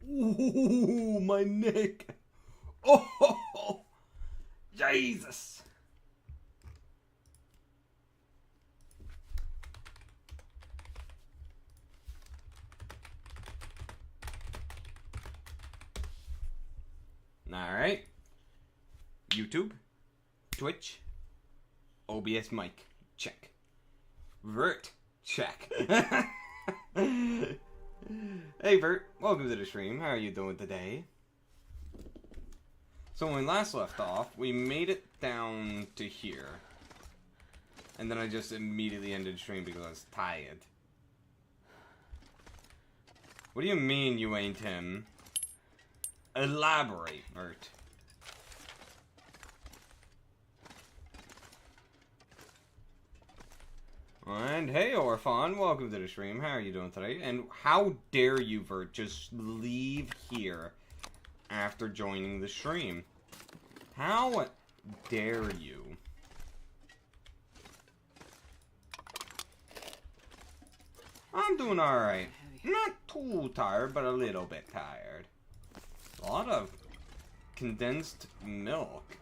Ooh, my neck. Oh, Jesus. Alright. YouTube. Twitch. OBS mic. Check. Vert. Check. Hey Vert, welcome to the stream. How are you doing today? So when we last left off, we made it down to here. And then I just immediately ended the stream because I was tired. What do you mean you ain't him? Elaborate, Vert. And hey Orphan, welcome to the stream. How are you doing today? And how dare you, Vert, just leave here after joining the stream? How dare you? I'm doing alright. Not too tired, but a little bit tired. A lot of condensed milk,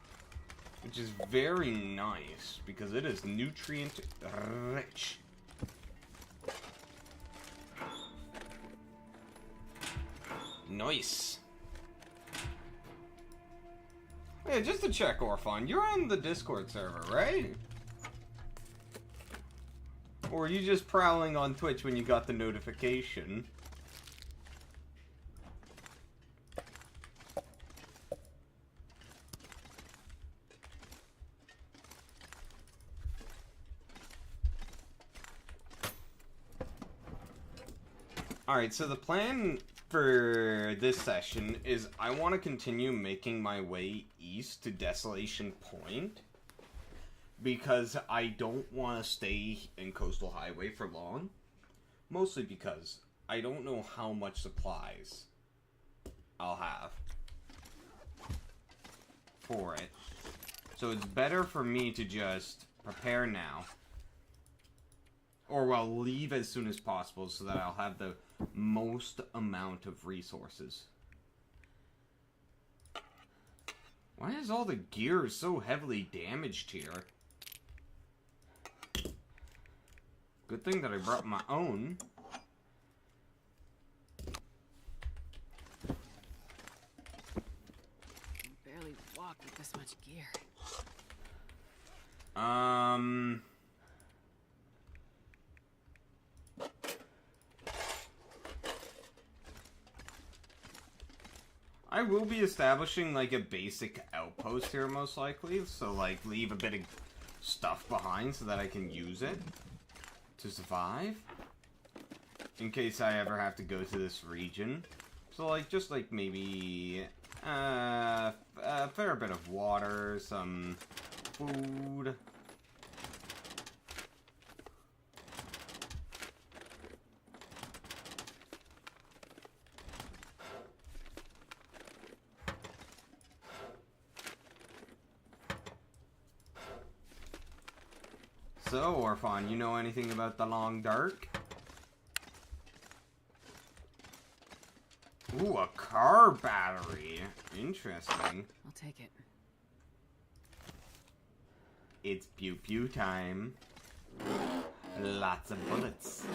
which is very nice because it is nutrient rich. Nice. Yeah, just to check, Orphan, you're on the Discord server, right? Or are you just prowling on Twitch when you got the notification? Alright, so the plan for this session is I want to continue making my way east to Desolation Point. Because I don't want to stay in Coastal Highway for long. Mostly because I don't know how much supplies I'll have for it. So it's better for me to just prepare now. Or, well, leave as soon as possible so that I'll have the most amount of resources. Why is all the gear so heavily damaged here? Good thing that I brought my own. I can barely walk with this much gear. I will be establishing, like, a basic outpost here, most likely. So, like, leave a bit of stuff behind so that I can use it to survive. In case I ever have to go to this region. So, like, just, like, maybe a fair bit of water, some food. So, Orphan, you know anything about the Long Dark? Ooh, a car battery. Interesting. I'll take it. It's pew pew time. Lots of bullets.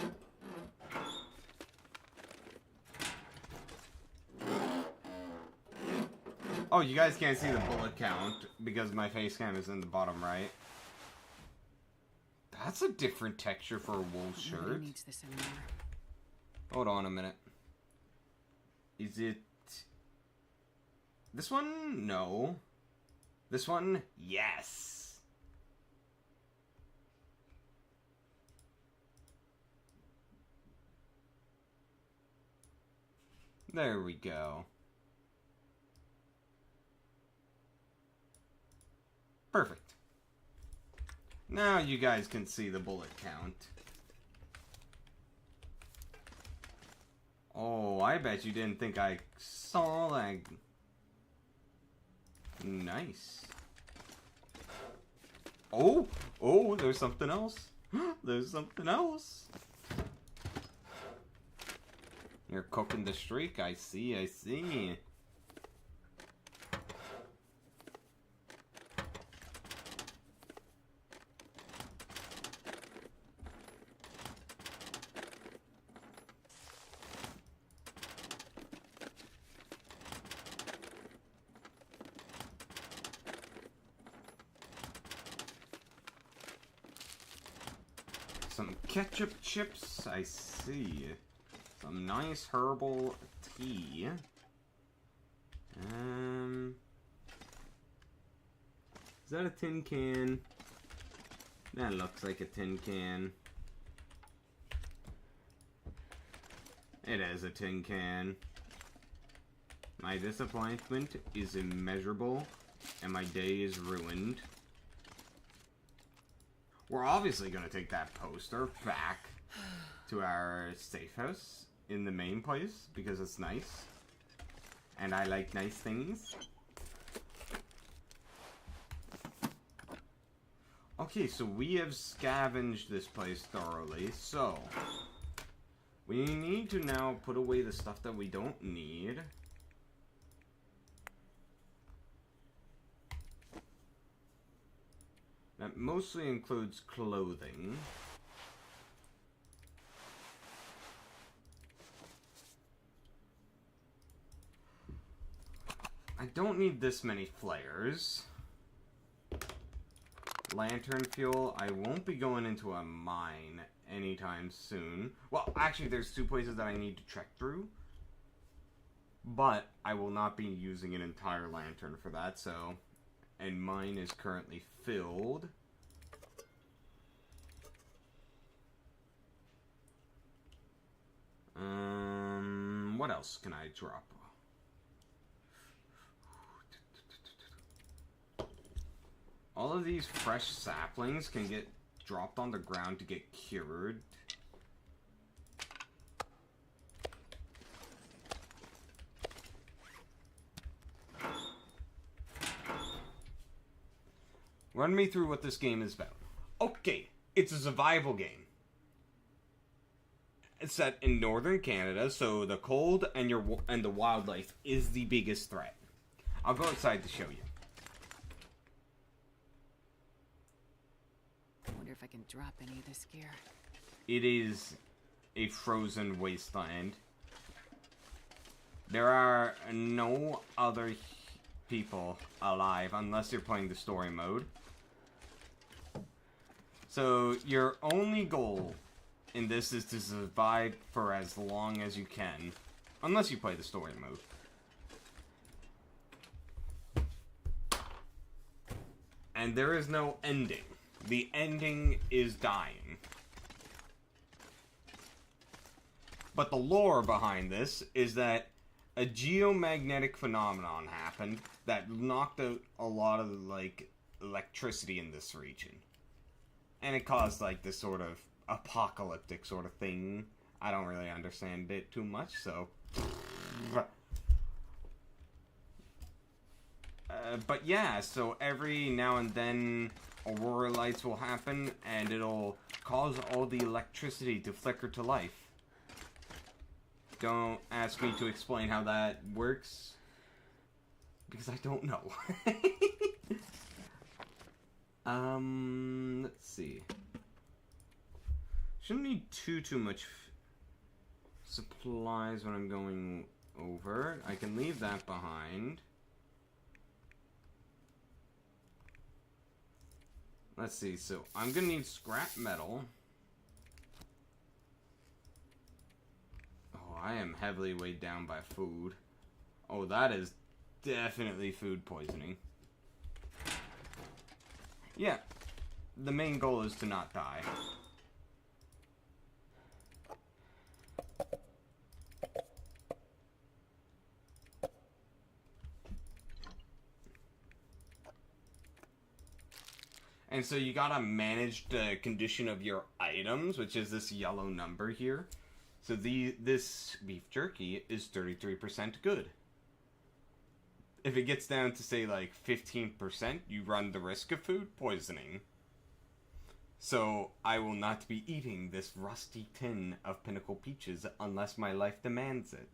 Oh, you guys can't see the bullet count because my face cam is in the bottom right. That's a different texture for a wool shirt. Nobody needs this anymore. Hold on a minute. Is it... this one? No. This one? Yes. There we go. Perfect. Now you guys can see the bullet count. Oh, I bet you didn't think I saw that. Nice. Oh, oh, there's something else. There's something else. You're cooking the streak. I see, I see. Some ketchup chips, I see. Some nice herbal tea. Is that a tin can? That looks like a tin can. It is a tin can. My disappointment is immeasurable, and my day is ruined. We're obviously going to take that poster back to our safe house in the main place because it's nice. And I like nice things. Okay, so we have scavenged this place thoroughly. So, we need to now put away the stuff that we don't need. That mostly includes clothing. I don't need this many flares. Lantern fuel. I won't be going into a mine anytime soon. Well, actually, there's two places that I need to trek through. But I will not be using an entire lantern for that, so... And mine is currently filled. What else can I drop? All of these fresh saplings can get dropped on the ground to get cured. Run me through what this game is about. Okay, it's a survival game. It's set in northern Canada, so the cold and the wildlife is the biggest threat. I'll go outside to show you. I wonder if I can drop any of this gear. It is a frozen wasteland. There are no other people alive unless you're playing the story mode. So your only goal in this is to survive for as long as you can, unless you play the story mode. And there is no ending. The ending is dying. But the lore behind this is that a geomagnetic phenomenon happened that knocked out a lot of, like, electricity in this region. And it caused, like, this sort of apocalyptic sort of thing. I don't really understand it too much, so... but yeah, so every now and then aurora lights will happen, and it'll cause all the electricity to flicker to life. Don't ask me to explain how that works, because I don't know. Let's see. Shouldn't need too much supplies when I'm going over. I can leave that behind. Let's see, so I'm gonna need scrap metal. Oh, I am heavily weighed down by food. Oh, that is definitely food poisoning. Yeah, the main goal is to not die. And so you gotta manage the condition of your items, which is this yellow number here. So this beef jerky is 33% good. If it gets down to, say, like, 15%, you run the risk of food poisoning. So I will not be eating this rusty tin of Pinnacle Peaches unless my life demands it.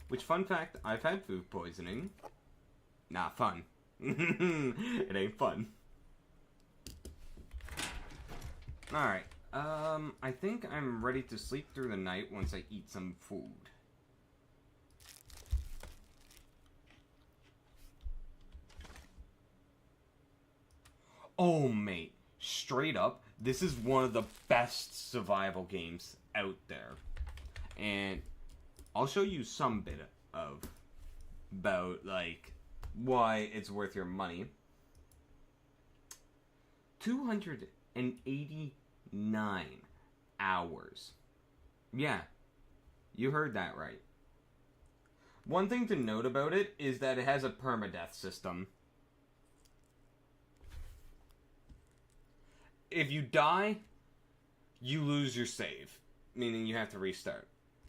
Which, fun fact, I've had food poisoning. Not fun. It ain't fun. Alright, I think I'm ready to sleep through the night once I eat some food. Oh, mate, straight up, this is one of the best survival games out there. And I'll show you some bit of about, like, why it's worth your money. 289 hours. Yeah, you heard that right. One thing to note about it is that it has a permadeath system. If you die, you lose your save, meaning you have to restart.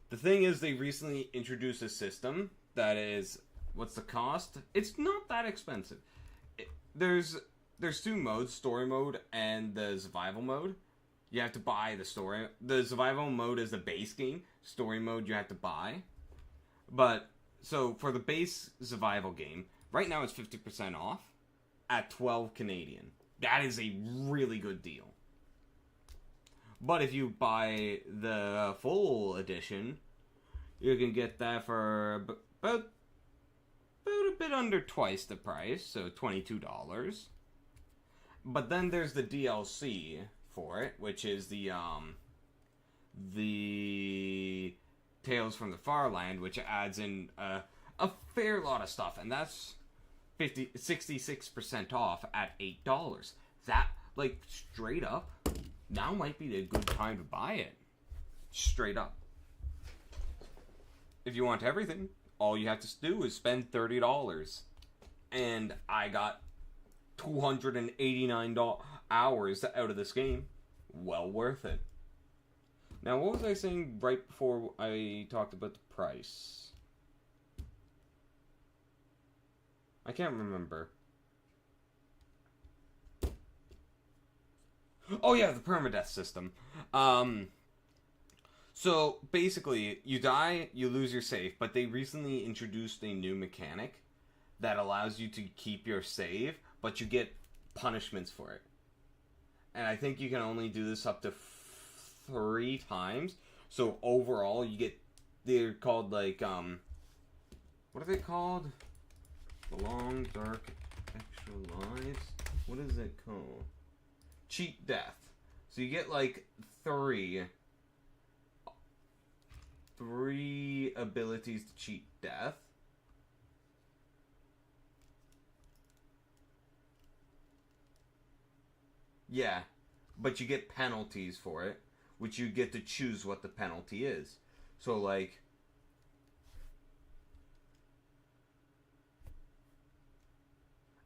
The thing is, they recently introduced a system that is, what's the cost? It's not that expensive. There's two modes, story mode and the survival mode. You have to buy the story. The survival mode is the base game. Story mode you have to buy. But, so for the base survival game, right now it's 50% off at 12 Canadian. That is a really good deal. But if you buy the full edition, you can get that for about a bit under twice the price, so $22. But then there's the DLC for it, which is the Tales from the Farland, which adds in a fair lot of stuff, and that's 66% off at $8. That, like, straight up, now might be a good time to buy it. Straight up. If you want everything, all you have to do is spend $30. And I got 289 hours out of this game. Well worth it. Now, what was I saying right before I talked about the price? I can't remember. Oh yeah, the permadeath system. So basically, you die, you lose your save, but they recently introduced a new mechanic that allows you to keep your save, but you get punishments for it. And I think you can only do this up to 3 times. So overall, you get, they're called like, what are they called? The long, dark, extra lives? What is it called? Cheat death. So you get like 3 abilities to cheat death. Yeah, but you get penalties for it, which you get to choose what the penalty is. So like,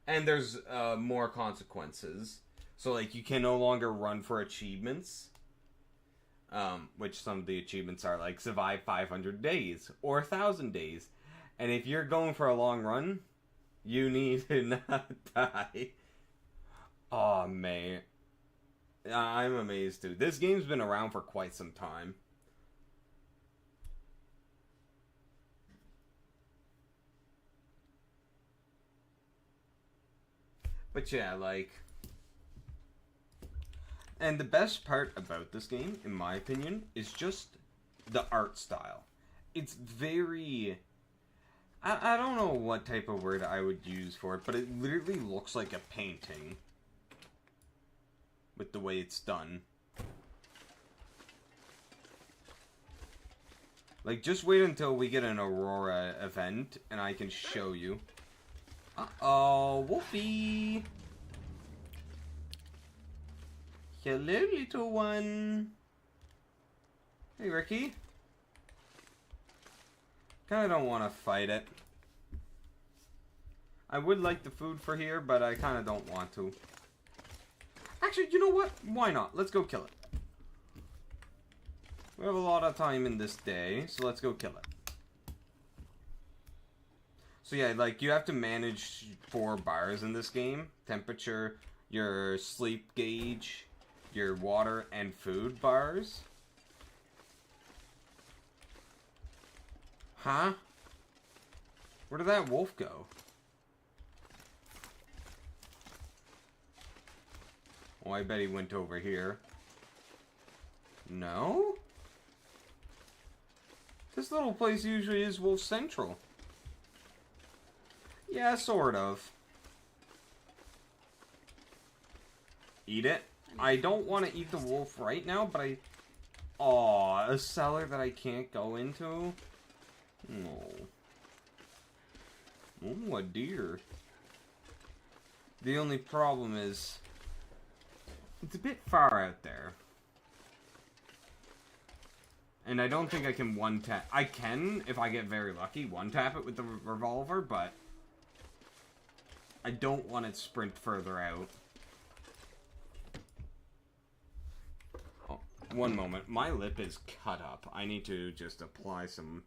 and there's more consequences. So like, you can no longer run for achievements. Which some of the achievements are like survive 500 days or 1,000 days. And if you're going for a long run, you need to not die. Oh man, I'm amazed dude. This game's been around for quite some time. But yeah, like, and the best part about this game, in my opinion, is just the art style. It's very, I don't know what type of word I would use for it, but it literally looks like a painting with the way it's done. Like, just wait until we get an Aurora event and I can show you. Uh-oh, Wolfie! Hello, little one. Hey, Ricky. Kinda don't want to fight it. I would like the food for here, but I kinda don't want to. Actually, you know what? Why not? Let's go kill it. We have a lot of time in this day, so let's go kill it. So yeah, like, you have to manage 4 bars in this game. Temperature, your sleep gauge, your water and food bars. Huh? Where did that wolf go? Oh, I bet he went over here. No? This little place usually is Wolf Central. Yeah, sort of. Eat it? I don't want to eat the wolf right now, but I... Aw, a cellar that I can't go into? No. Oh, a deer. The only problem is... it's a bit far out there. And I don't think I can one-tap... I can, if I get very lucky, one-tap it with the revolver, but... I don't want it sprint further out. Oh, one moment. My lip is cut up. I need to just apply some...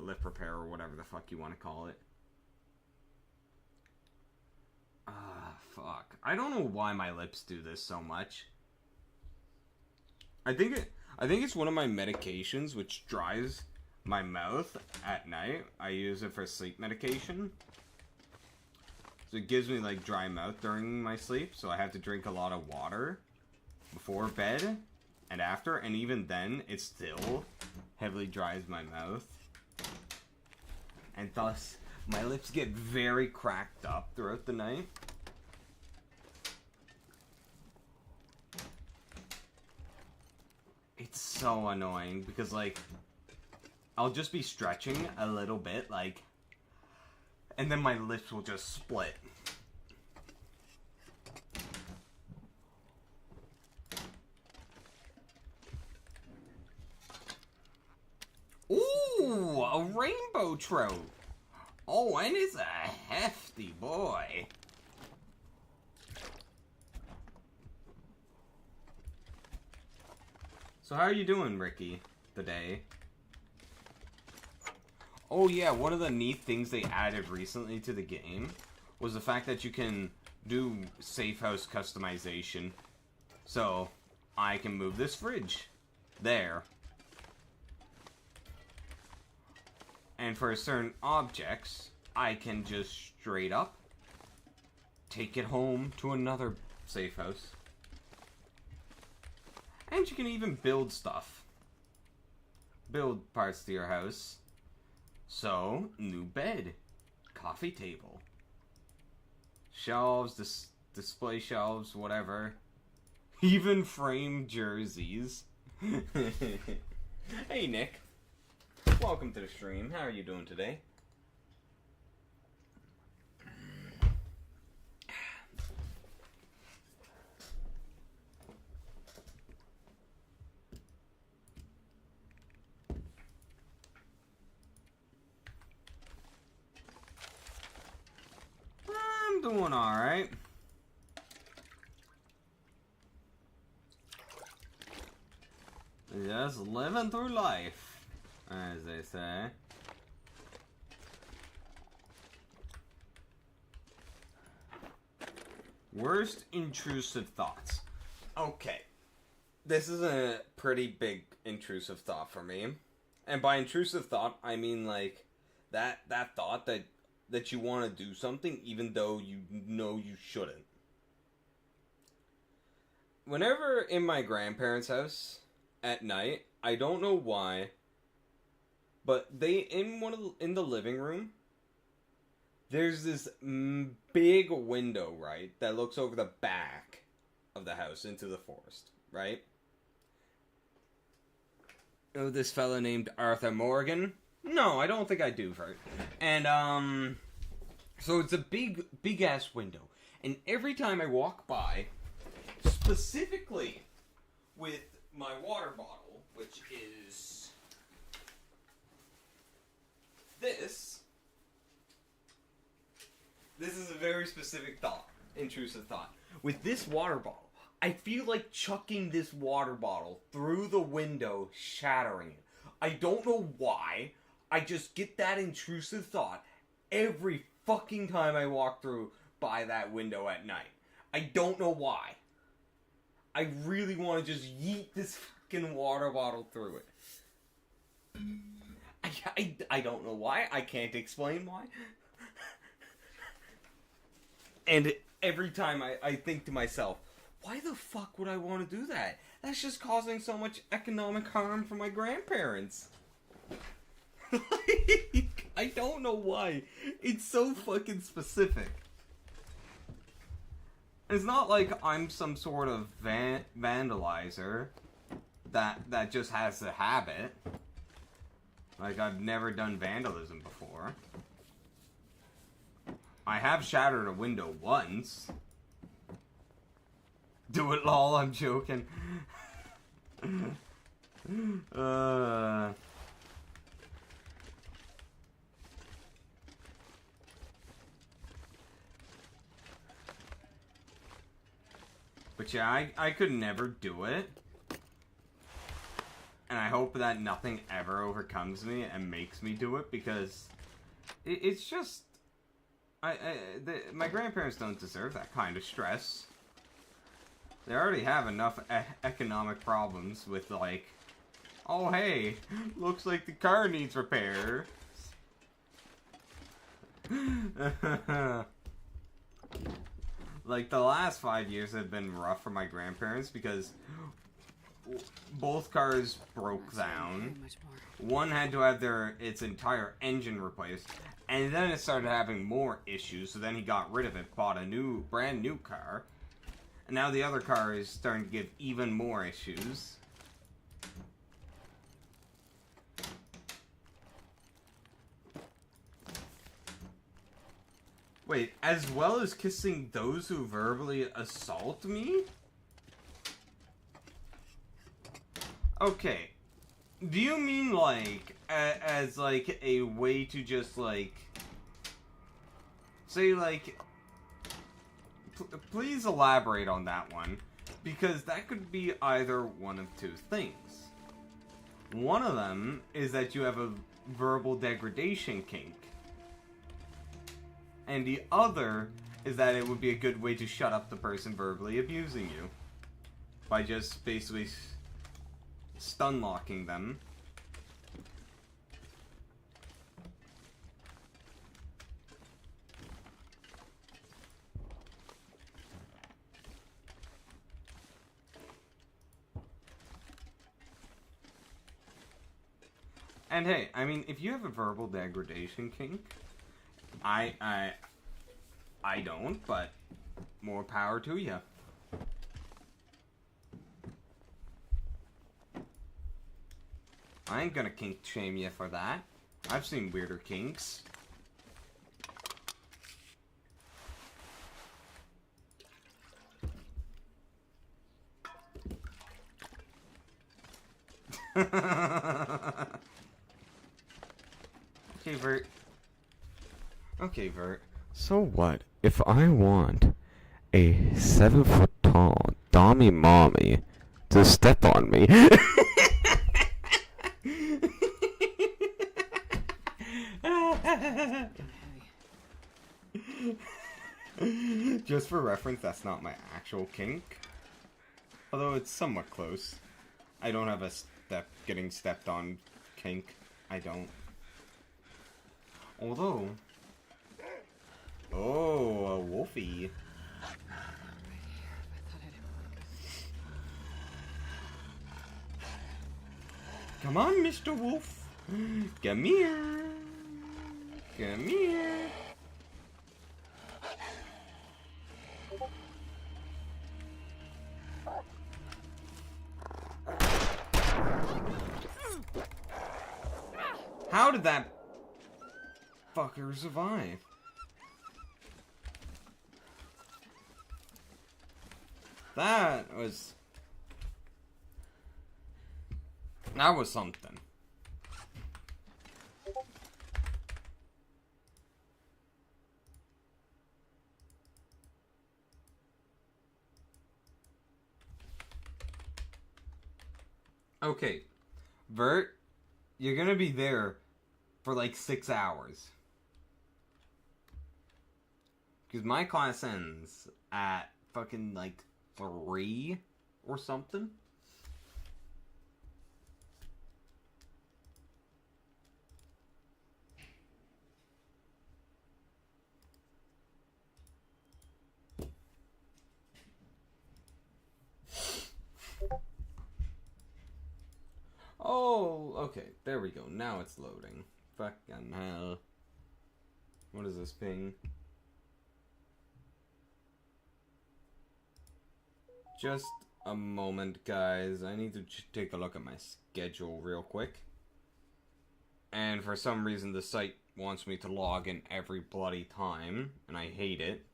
lip repair or whatever the fuck you want to call it. Fuck. I don't know why my lips do this so much. I think it's one of my medications which dries my mouth at night. I use it for sleep medication. So it gives me like dry mouth during my sleep, so I have to drink a lot of water before bed and after, and even then it still heavily dries my mouth. And thus my lips get very cracked up throughout the night. It's so annoying because, like, I'll just be stretching a little bit, like, and then my lips will just split. Ooh, a rainbow trout. Oh, and it's a hefty boy. So how are you doing, Ricky, today? Oh yeah, one of the neat things they added recently to the game was the fact that you can do safe house customization. So, I can move this fridge. There. And for certain objects, I can just straight up take it home to another safe house. And you can even build stuff. Build parts to your house. So, new bed. Coffee table. Shelves, display shelves, whatever. Even framed jerseys. Hey, Nick. Welcome to the stream. How are you doing today? I'm doing alright. Just living through life, as they say. Worst intrusive thoughts. Okay. This is a pretty big intrusive thought for me. And by intrusive thought, I mean like that thought that you want to do something even though you know you shouldn't. Whenever in my grandparents' house at night, I don't know why, but in the living room, there's this big window, right, that looks over the back of the house into the forest, right? Oh, this fella named Arthur Morgan? No, I don't think I do, right? And, so it's a big ass window. And every time I walk by, specifically with my water bottle, which is this is a very specific thought, intrusive thought. With this water bottle, I feel like chucking this water bottle through the window, shattering it. I don't know why. I just get that intrusive thought every fucking time I walk through by that window at night. I don't know why. I really want to just yeet this fucking water bottle through it. I don't know why. I can't explain why. And every time I think to myself, why the fuck would I want to do that? That's just causing so much economic harm for my grandparents. Like, I don't know why. It's so fucking specific. It's not like I'm some sort of vandalizer that just has the habit. Like, I've never done vandalism before. I have shattered a window once. Do it, lol, I'm joking. But yeah, I could never do it. And I hope that nothing ever overcomes me and makes me do it, because it's just... my grandparents don't deserve that kind of stress. They already have enough economic problems with, like, oh hey, looks like the car needs repair. Like, the last 5 years have been rough for my grandparents because both cars broke down. One had to have its entire engine replaced, and then it started having more issues, so then he got rid of it, bought a brand new car, and now the other car is starting to give even more issues. Wait, as well as kissing those who verbally assault me? Okay. Do you mean, like, as, like, a way to just, like... Say, like... please elaborate on that one. Because that could be either one of two things. One of them is that you have a verbal degradation kink. And the other is that it would be a good way to shut up the person verbally abusing you. By just basically stun-locking them. And hey, I mean, if you have a verbal degradation kink, I don't, but more power to you. I ain't gonna kink shame you for that. I've seen weirder kinks. Okay, Vert. Okay, Vert. So what if I want a 7-foot tall dommy mommy to step on me? Just for reference, that's not my actual kink. Although it's somewhat close. I don't have a getting stepped on kink. I don't. Although... Oh, a wolfie. Come on, Mr. Wolf. Come here. Come here. How did that fucker survive? That was something. Okay, Vert, you're gonna be there for like 6 hours. Because my class ends at fucking like 3 or something. Oh, okay. There we go. Now it's loading. Fucking hell. What is this ping? Just a moment, guys. I need to take a look at my schedule real quick. And for some reason, the site wants me to log in every bloody time, and I hate it.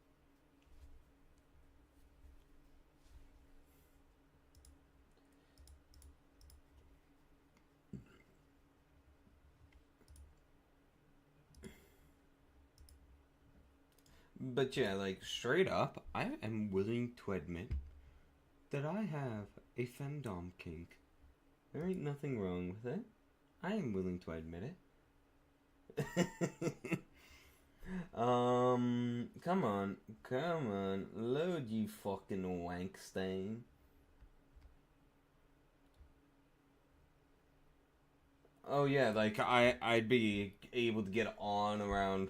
But yeah, like, straight up, I am willing to admit that I have a femdom kink. There ain't nothing wrong with it. I am willing to admit it. Come on, load you fucking wank stain. Oh yeah, like, I'd be able to get on around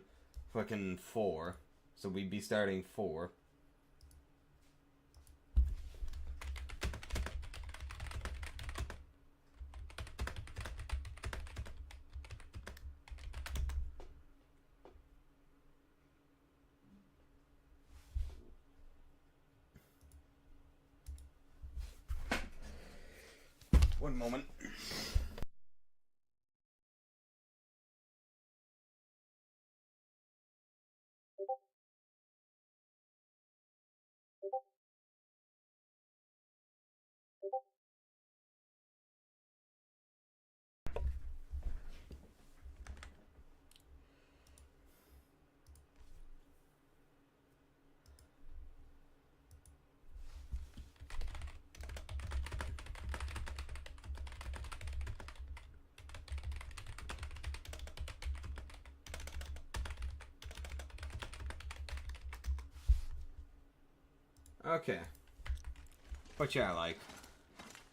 fucking 4. So we'd be starting 4. One moment. Okay. But yeah, like,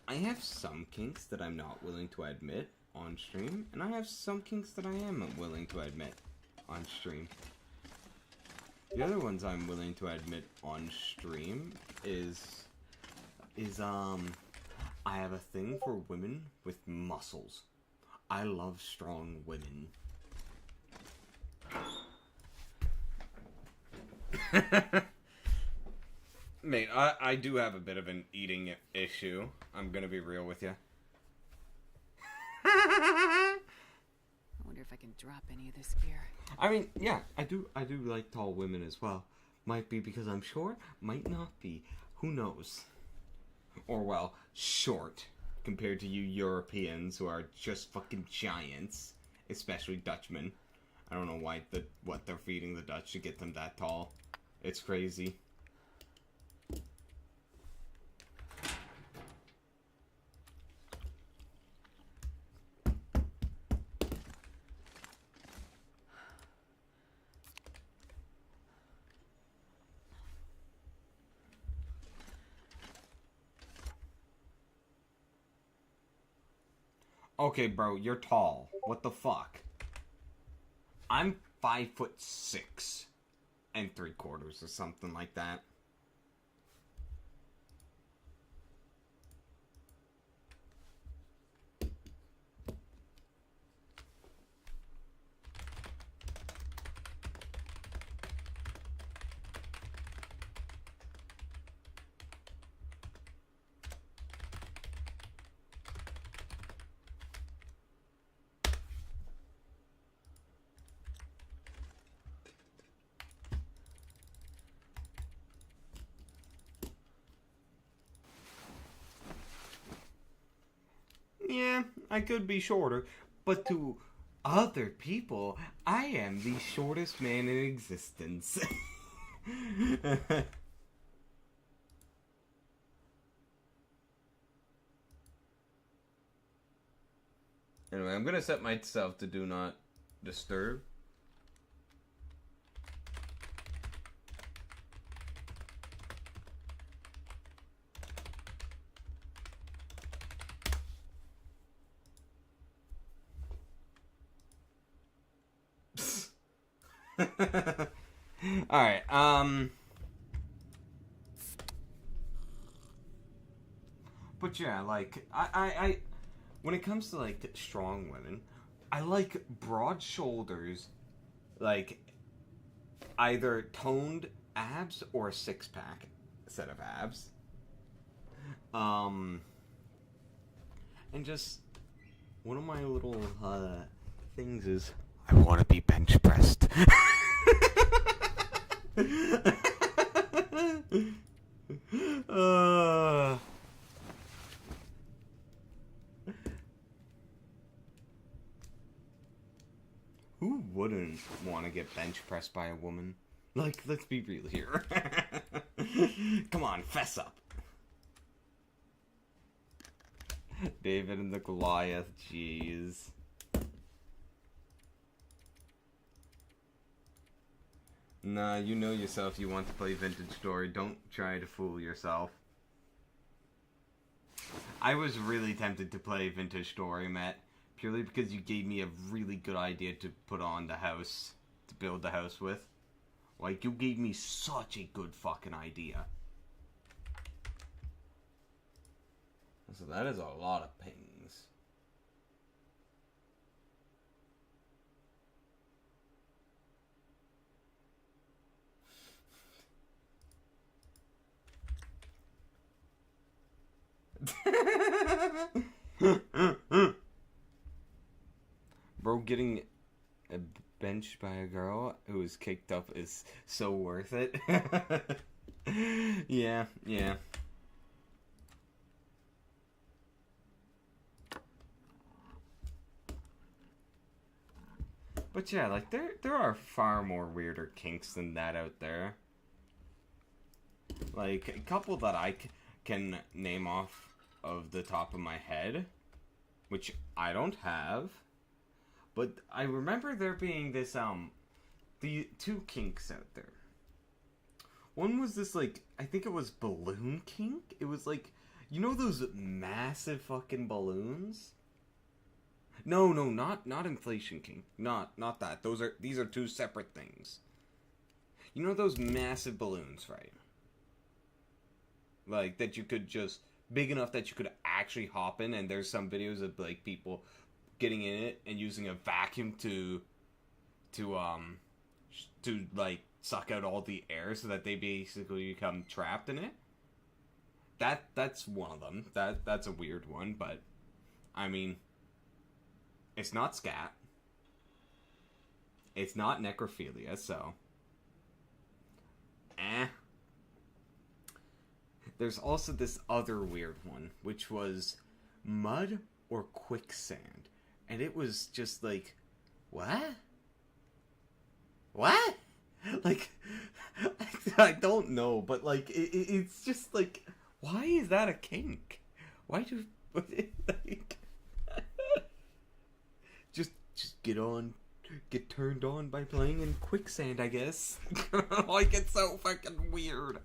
I have some kinks that I'm not willing to admit on stream, and I have some kinks that I am willing to admit on stream. The other ones I'm willing to admit on stream is I have a thing for women with muscles. I love strong women. Mate, I do have a bit of an eating issue. I'm gonna be real with you. I wonder if I can drop any of this gear. I mean, yeah, I do like tall women as well. Might be because I'm short, might not be. Who knows? Or, well, short compared to you Europeans who are just fucking giants. Especially Dutchmen. I don't know what they're feeding the Dutch to get them that tall. It's crazy. Okay, bro, you're tall. What the fuck? I'm 5'6" and 3/4 or something like that. Yeah, I could be shorter, but to other people, I am the shortest man in existence. Anyway, I'm gonna set myself to do not disturb. Alright, but yeah, like, I when it comes to, like, strong women, I like broad shoulders, like, either toned abs or a six-pack set of abs. And just, one of my little, things is, I want to be bench pressed. Who wouldn't want to get bench pressed by a woman? Like, let's be real here. Come on, fess up. David and the Goliath, jeez. Nah, you know yourself, you want to play Vintage Story. Don't try to fool yourself. I was really tempted to play Vintage Story, Matt, purely because you gave me a really good idea to put on the house, to build the house with. Like, you gave me such a good fucking idea. So that is a lot of pings. Bro, getting benched by a girl who is kicked up is so worth it. Yeah. But yeah, like, there are far more weirder kinks than that out there. Like, a couple that I can name off of the top of my head, which I don't have, but I remember there being this, the two kinks out there. One was this, like, I think it was balloon kink? It was like, you know those massive fucking balloons? No, not inflation kink. Not that. These are two separate things. You know those massive balloons, right? Like, that you could just, big enough that you could actually hop in, and there's some videos of, like, people getting in it and using a vacuum to like, suck out all the air so that they basically become trapped in it. That's one of them. That's a weird one, but, I mean, it's not scat. It's not necrophilia, so, There's also this other weird one, which was mud or quicksand. And it was just like, what? What? Like, I don't know, but like, it's just like, why is that a kink? Why do, like, just get turned on by playing in quicksand, I guess. Like, it's so fucking weird.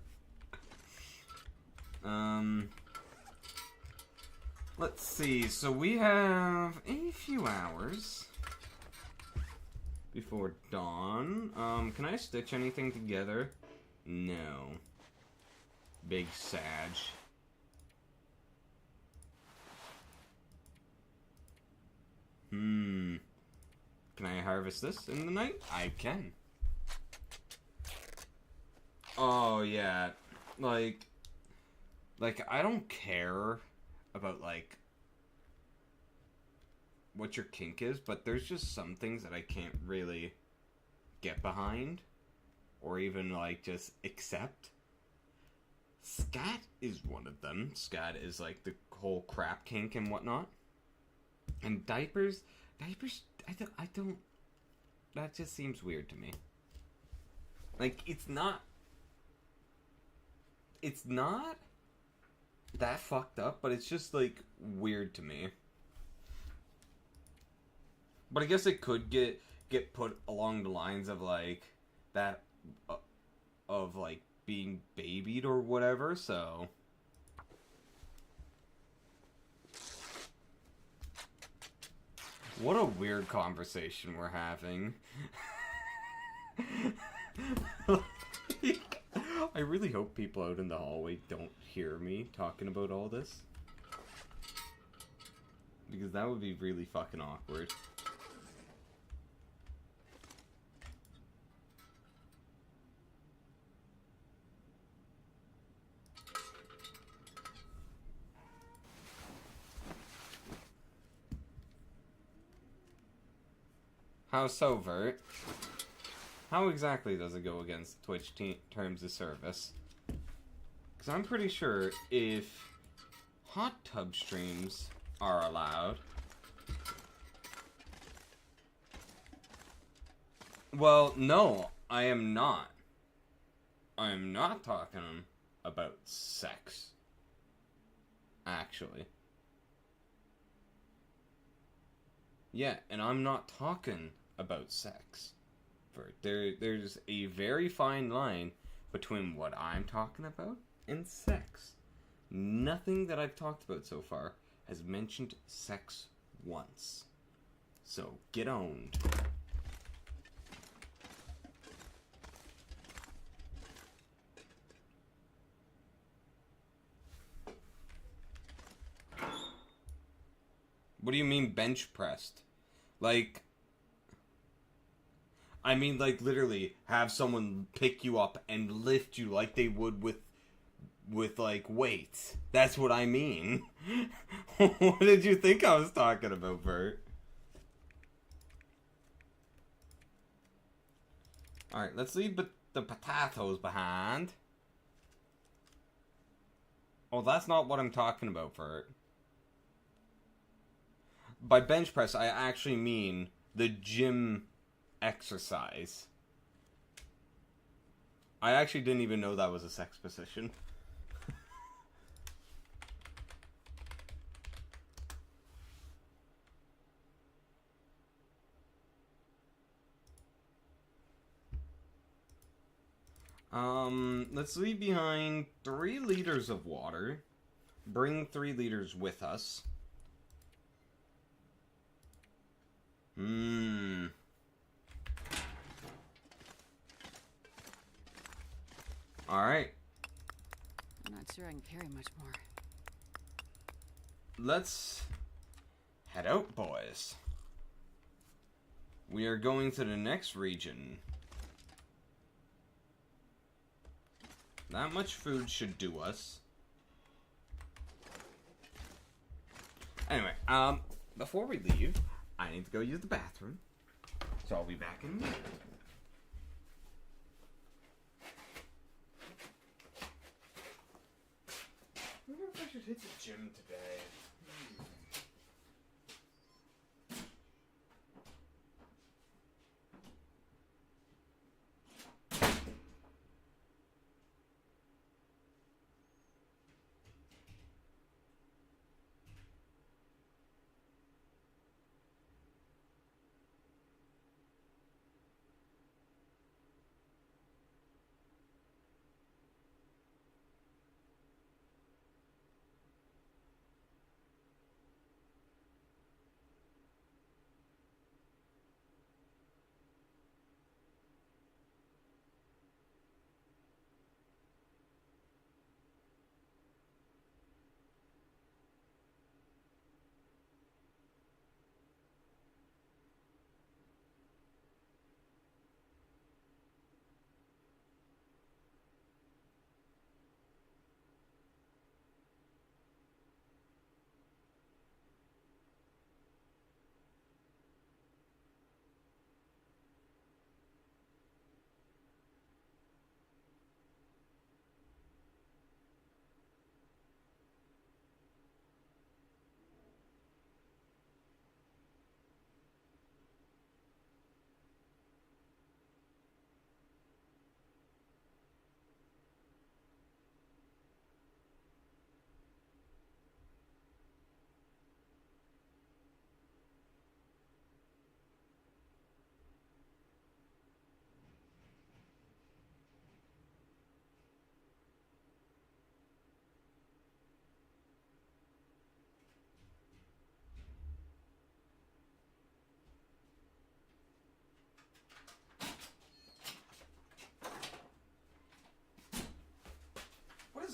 Let's see, so we have a few hours before dawn. Can I stitch anything together? No. Big Sag. Can I harvest this in the night? I can. Oh, yeah. Like, I don't care about, like, what your kink is, but there's just some things that I can't really get behind, or even, like, just accept. Scat is one of them. Scat is, like, the whole crap kink and whatnot. And diapers, I don't, that just seems weird to me. Like, it's not that fucked up, but it's just, like, weird to me. But I guess it could get get put along the lines of like that of like being babied or whatever, so what a weird conversation we're having. I really hope people out in the hallway don't hear me talking about all this, because that would be really fucking awkward. How so, Vert? How exactly does it go against Twitch terms of service? Because I'm pretty sure if hot tub streams are allowed... Well, no, I am not. I am not talking about sex. Actually. Yeah, and I'm not talking about sex. There's a very fine line between what I'm talking about and sex. Nothing that I've talked about so far has mentioned sex once. So, get owned. What do you mean bench pressed? Like, I mean, like, literally have someone pick you up and lift you like they would with like, weights. That's what I mean. What did you think I was talking about, Bert? Alright, let's leave the potatoes behind. Oh, that's not what I'm talking about, Bert. By bench press, I actually mean the gym exercise. I actually didn't even know that was a sex position. Let's leave behind 3 liters of water. Bring 3 liters with us. Alright. I'm not sure I can carry much more. Let's head out, boys. We are going to the next region. That much food should do us. Anyway, before we leave, I need to go use the bathroom. So I'll be back in a minute. I wonder if I should hit the gym today.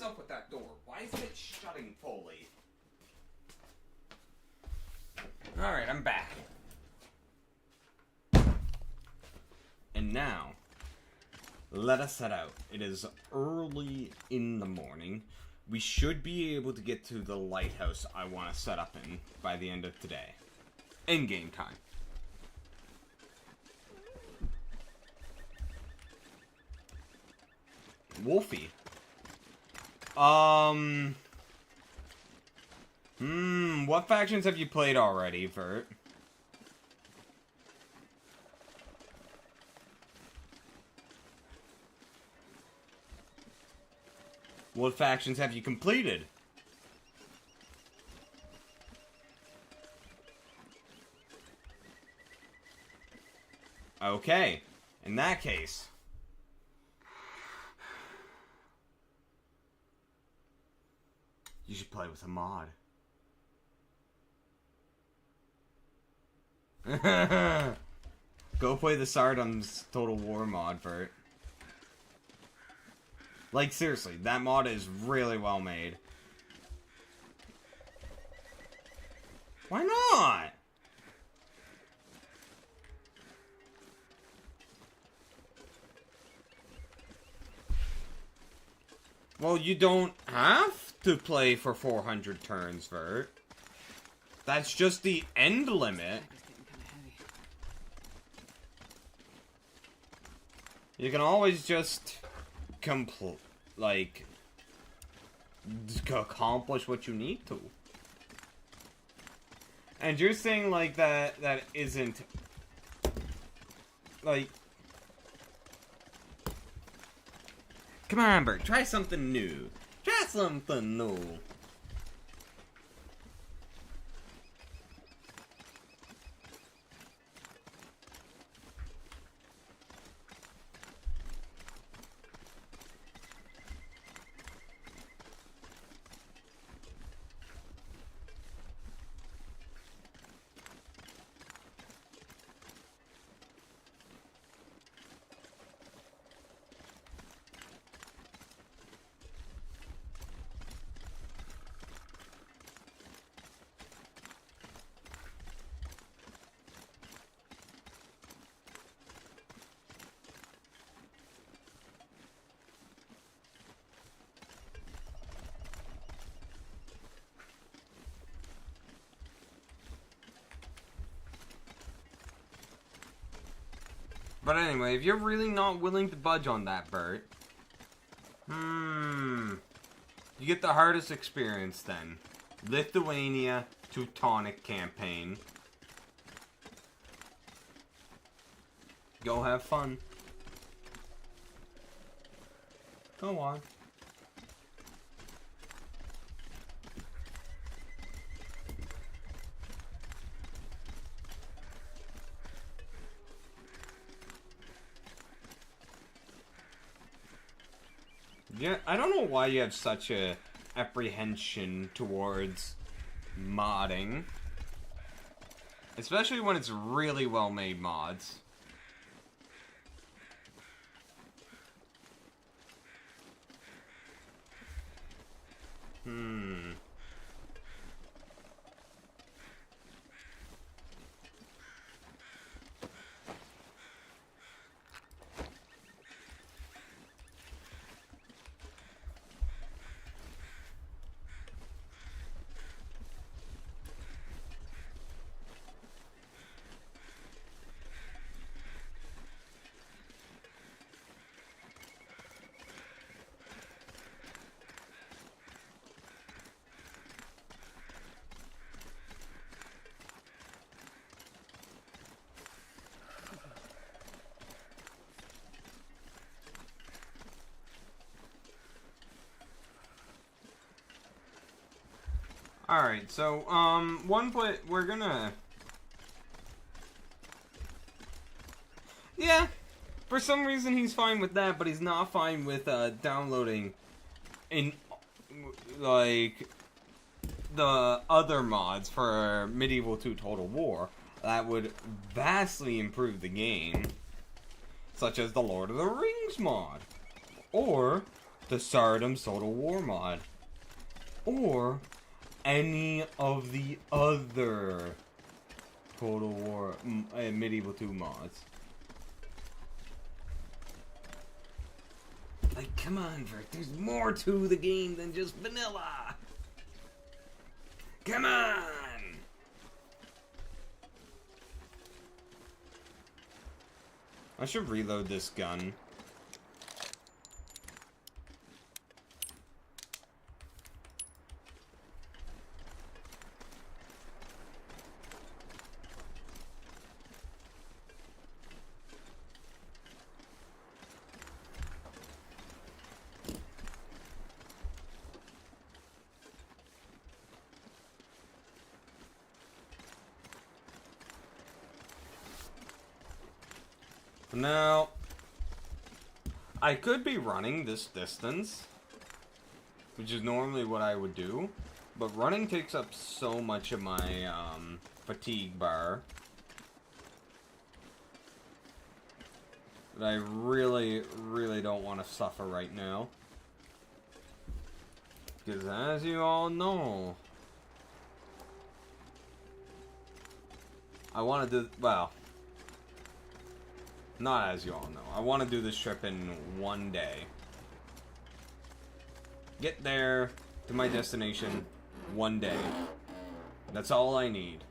up with that door? Why isn't it shutting fully? Alright, I'm back. And now, let us set out. It is early in the morning. We should be able to get to the lighthouse I want to set up in by the end of today. In-game time. Wolfie. What factions have you played already, Vert? What factions have you completed? Okay, in that case. You should play with a mod. Go play the Sardum's Total War mod, Vert. Like, seriously, that mod is really well made. Why not? Well, you don't have to play for 400 turns, Vert. That's just the end limit. You can always just accomplish what you need to. And you're saying, like, that isn't, like... Come on, Bert, try something new. Try something new. But anyway, if you're really not willing to budge on that, Bert, you get the hardest experience then. Lithuania Teutonic campaign. Go have fun. Go on. Yeah, I don't know why you have such a apprehension towards modding. Especially when it's really well-made mods. Alright, so, we're gonna... Yeah, for some reason he's fine with that, but he's not fine with, downloading like, the other mods for Medieval 2 Total War that would vastly improve the game, such as the Lord of the Rings mod, or the Sardom's Total War mod. Or any of the other Total War Medieval 2 mods. Like, come on, Vert, there's more to the game than just vanilla! Come on! I should reload this gun. Now, I could be running this distance, which is normally what I would do, but running takes up so much of my fatigue bar that I really, really don't want to suffer right now. Because as you all know, I want to do, well, not as you all know. I want to do this trip in one day. Get there to my destination one day. That's all I need.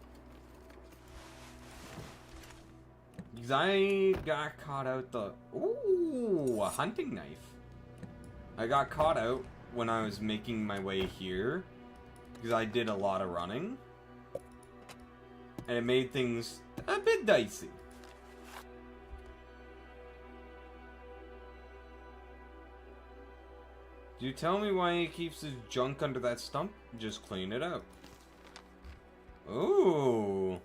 Because I got caught out the... Ooh, a hunting knife. I got caught out when I was making my way here. Because I did a lot of running. And it made things a bit dicey. You tell me why he keeps his junk under that stump? Just clean it out. Ooh.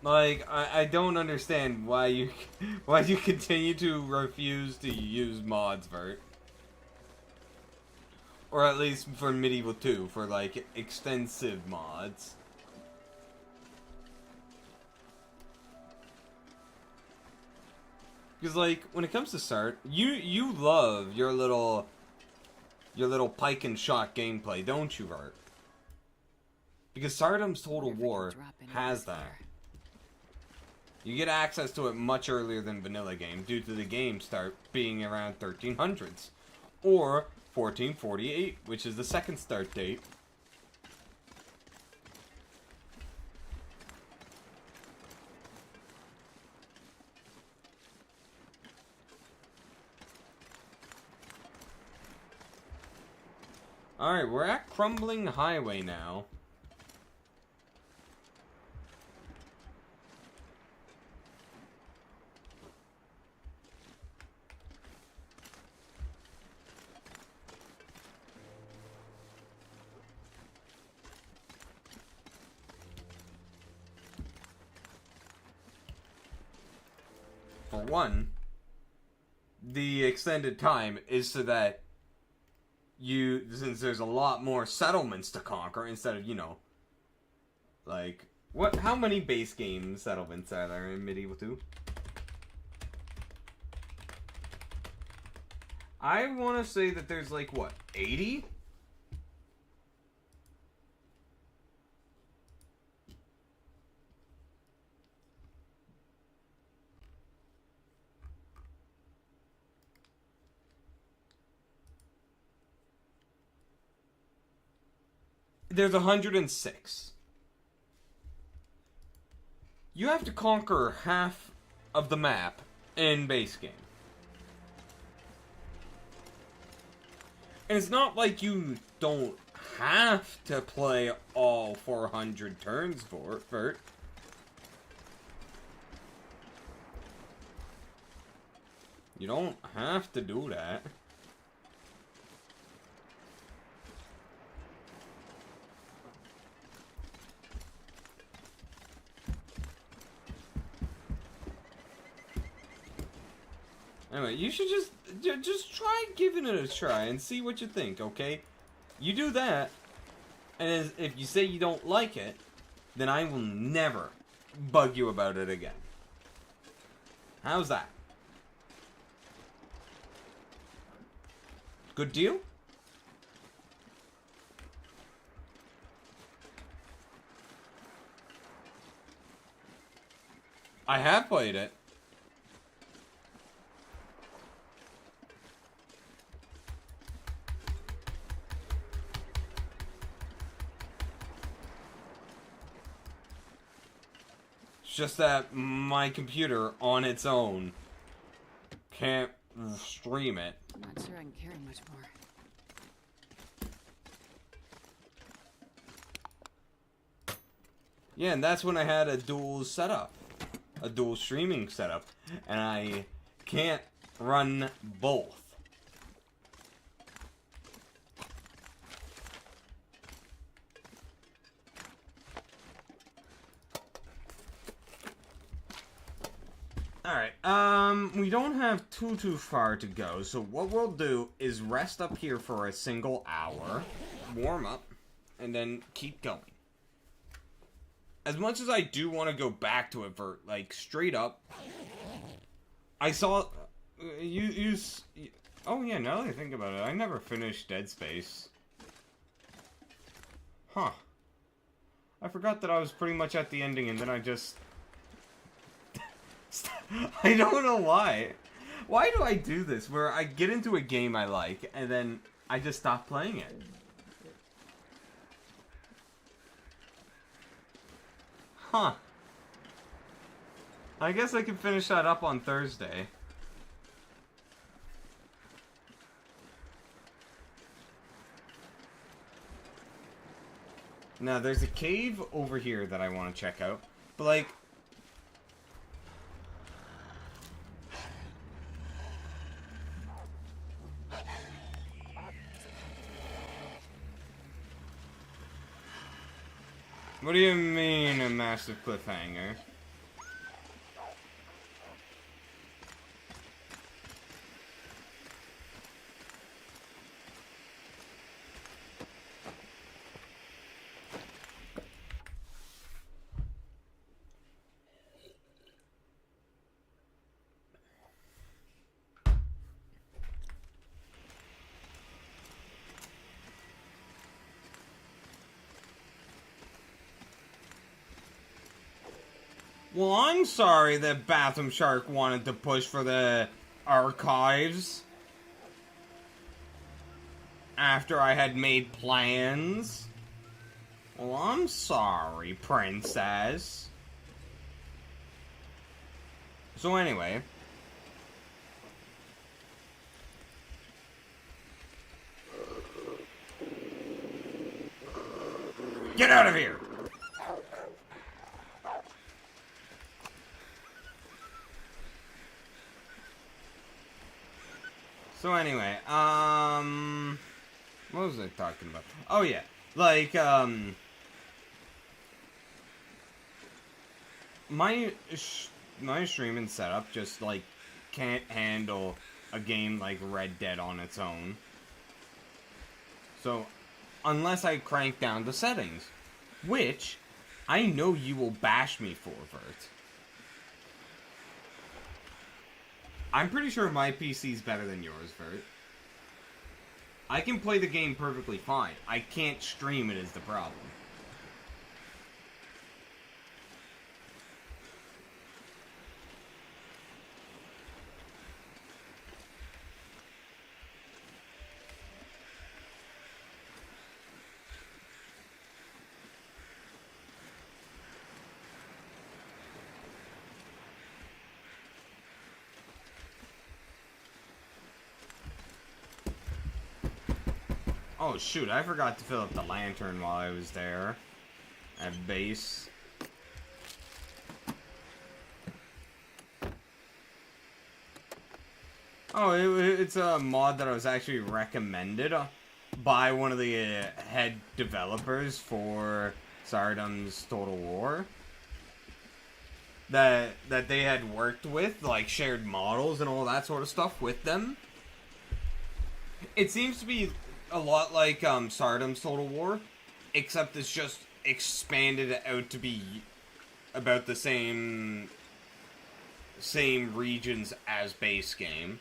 Like, I don't understand why you continue to refuse to use mods, Vert. Or at least for Medieval 2, for like extensive mods. Because, like, when it comes to Sart, you love your little pike and shot gameplay, don't you, Vert? Because Sardom's Total War has that. You get access to it much earlier than vanilla game, due to the game start being around 1300s. Or 1448, which is the second start date. Alright, we're at Crumbling Highway now. For one, the extended time is so that since there's a lot more settlements to conquer instead of, you know, like, how many base game settlements are there in Medieval 2? I want to say that there's like, what, 80? There's 106. You have to conquer half of the map in base game. And it's not like you don't have to play all 400 turns for it. You don't have to do that. Anyway, you should just try giving it a try and see what you think, okay? You do that, and if you say you don't like it, then I will never bug you about it again. How's that? Good deal? I have played it. It's just that my computer on its own can't stream it. I'm not sure I can carry much more. Yeah, and that's when I had a dual setup. A dual streaming setup. And I can't run both. Alright, we don't have too far to go, so what we'll do is rest up here for a single hour, warm up, and then keep going. As much as I do want to go back to it for, like, straight up, I saw, oh yeah, now that I think about it, I never finished Dead Space. Huh. I forgot that I was pretty much at the ending, and then I just... I don't know why. Why do I do this, where I get into a game I like, and then I just stop playing it? Huh. I guess I can finish that up on Thursday. Now, there's a cave over here that I want to check out. But, like... What do you mean, a massive cliffhanger? Well, I'm sorry that Bathroom Shark wanted to push for the archives after I had made plans. Well, I'm sorry, princess. So anyway. Get out of here! So anyway, what was I talking about? Oh yeah, like, my streaming setup just, like, can't handle a game like Red Dead on its own. So, unless I crank down the settings, which I know you will bash me for, Vert. I'm pretty sure my PC's better than yours, Vert. I can play the game perfectly fine. I can't stream it is the problem. Oh shoot, I forgot to fill up the lantern while I was there. At base. Oh, it's a mod that I was actually recommended by one of the head developers for Sardom's Total War. That they had worked with, like shared models and all that sort of stuff with them. It seems to be a lot like Sardom's Total War, except it's just expanded out to be about the same same regions as base game,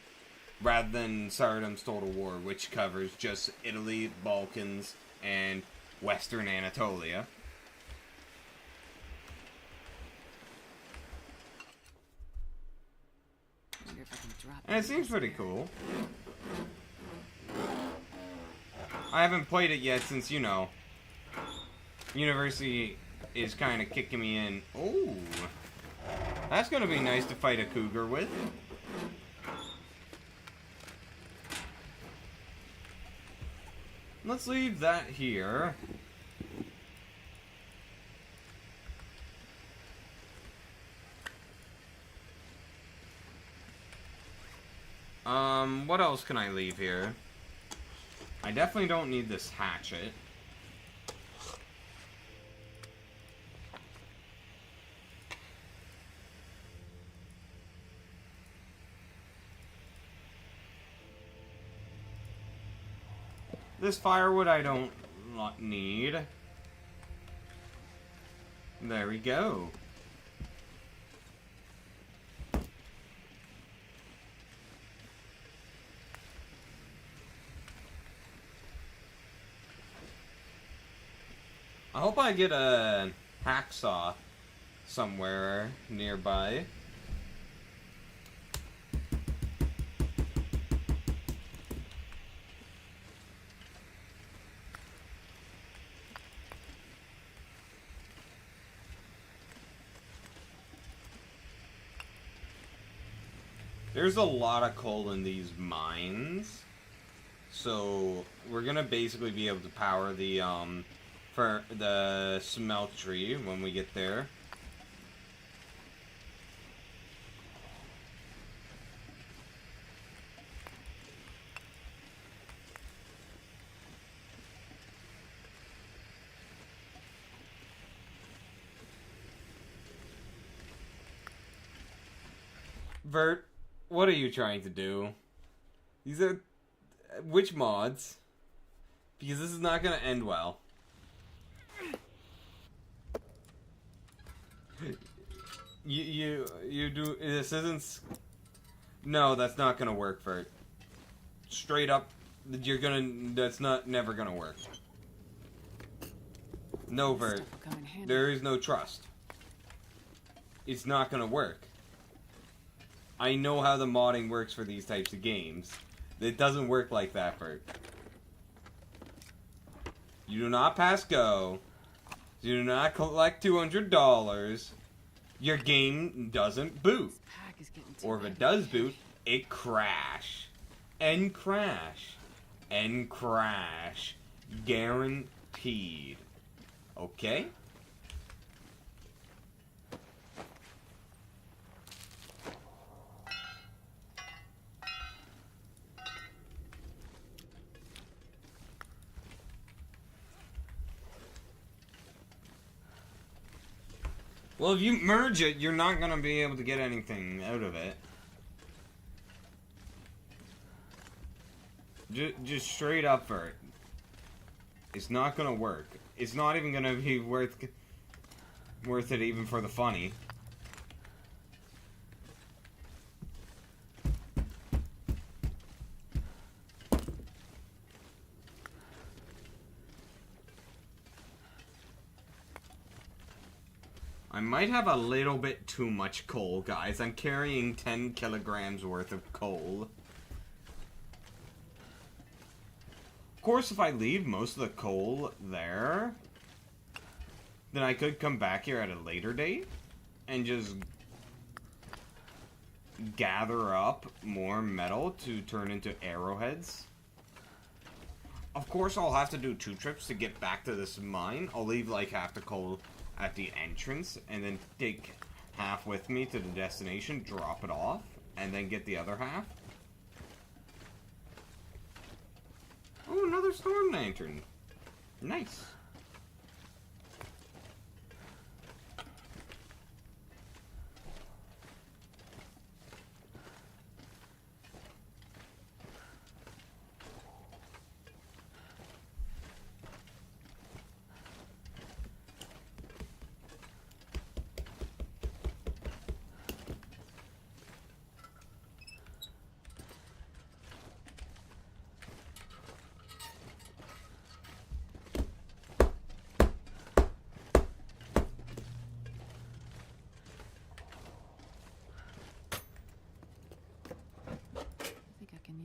rather than Sardom's Total War, which covers just Italy, Balkans, and Western Anatolia. I wonder if I can drop And it seems pretty cool. I haven't played it yet since, you know, University is kind of kicking me in. Oh, that's going to be nice to fight a cougar with. Let's leave that here. What else can I leave here? I definitely don't need this hatchet. This firewood I don't need. There we go. I hope I get a hacksaw somewhere nearby. There's a lot of coal in these mines, so we're gonna basically be able to power the for the smeltery when we get there. Vert, what are you trying to do? These are... which mods? Because this is not gonna end well. You do... this isn't... No, that's not gonna work, Vert. Straight up, you're gonna... that's never gonna work. No, Vert. There is no trust. It's not gonna work. I know how the modding works for these types of games. It doesn't work like that, Bert. You do not pass go. You do not collect $200. Your game doesn't boot. Or if it does boot, it crash. And crash. And crash. Guaranteed. Okay? Well, if you merge it, you're not gonna be able to get anything out of it. Just straight up for it. It's not gonna work. It's not even gonna be worth it even for the funny. I might have a little bit too much coal, guys. I'm carrying 10 kilograms worth of coal. Of course, if I leave most of the coal there, then I could come back here at a later date and just gather up more metal to turn into arrowheads. Of course, I'll have to do 2 trips to get back to this mine. I'll leave like half the coal at the entrance and then take half with me to the destination, drop it off, and then get the other half. Oh, another storm lantern. Nice.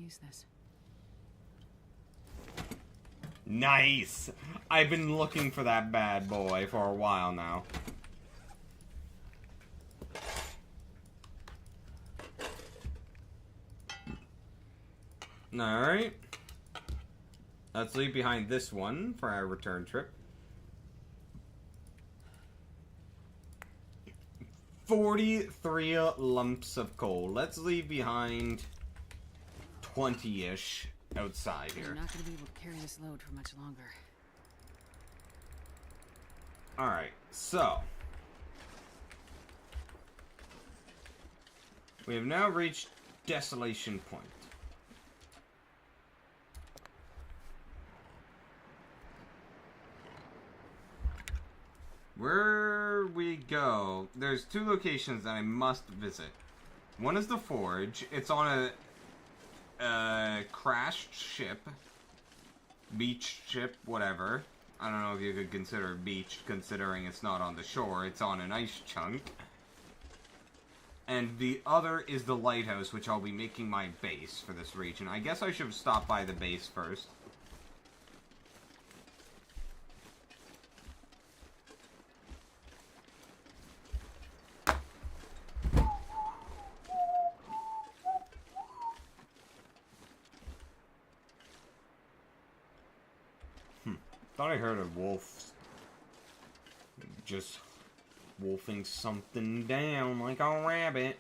use this. Nice! I've been looking for that bad boy for a while now. Alright. Let's leave behind this one for our return trip. 43 lumps of coal. Let's leave behind 20-ish outside here. We're not going to be able to carry this load for much longer. Alright, so we have now reached Desolation Point. Where we go, there's two locations that I must visit. One is the Forge. It's on a crashed ship. Beach ship, whatever. I don't know if you could consider it beach, considering it's not on the shore. It's on an ice chunk. And the other is the lighthouse, which I'll be making my base for this region. I guess I should have stopped by the base first. Thought I heard a wolf just wolfing something down like a rabbit.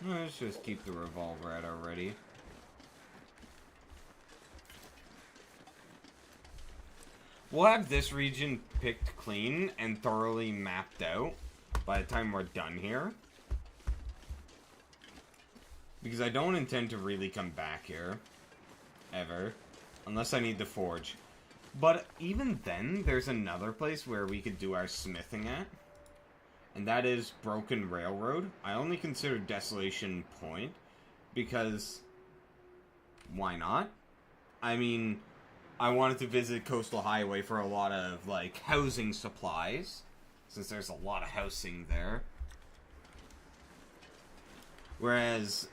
Let's just keep the revolver at our ready. We'll have this region picked clean and thoroughly mapped out by the time we're done here. Because I don't intend to really come back here. Ever. Unless I need the forge. But even then, there's another place where we could do our smithing at. And that is Broken Railroad. I only consider Desolation Point. Because... why not? I mean, I wanted to visit Coastal Highway for a lot of, like, housing supplies. Since there's a lot of housing there. Whereas,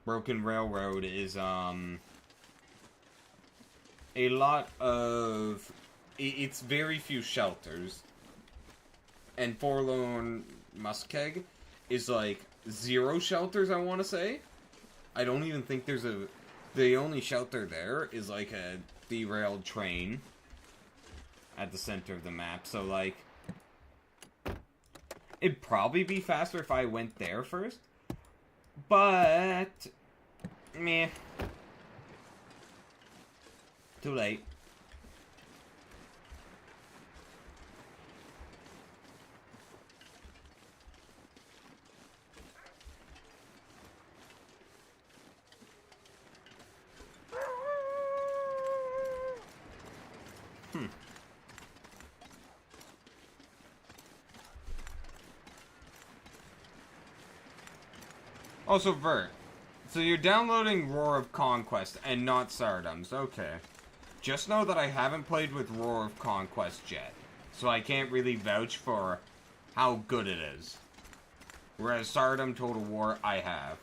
Broken Railroad is, a lot of... it's very few shelters. And Forlorn Muskeg is, like, 0 shelters, I want to say. I don't even think there's a... the only shelter there is, like, a derailed train at the center of the map. So, like... it'd probably be faster if I went there first. But... meh. Too late. Also, Vert, so you're downloading Roar of Conquest and not Sardom's. Okay. Just know that I haven't played with Roar of Conquest yet, so I can't really vouch for how good it is. Whereas Sardom Total War, I have.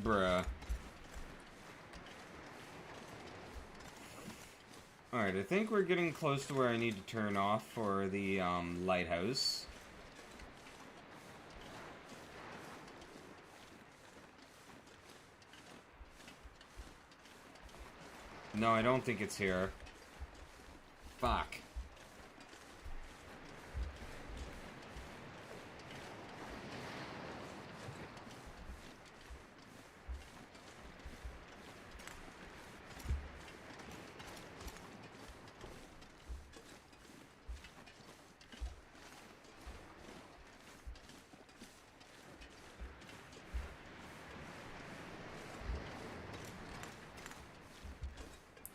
Bruh. Alright, I think we're getting close to where I need to turn off for the, lighthouse. No, I don't think it's here. Fuck.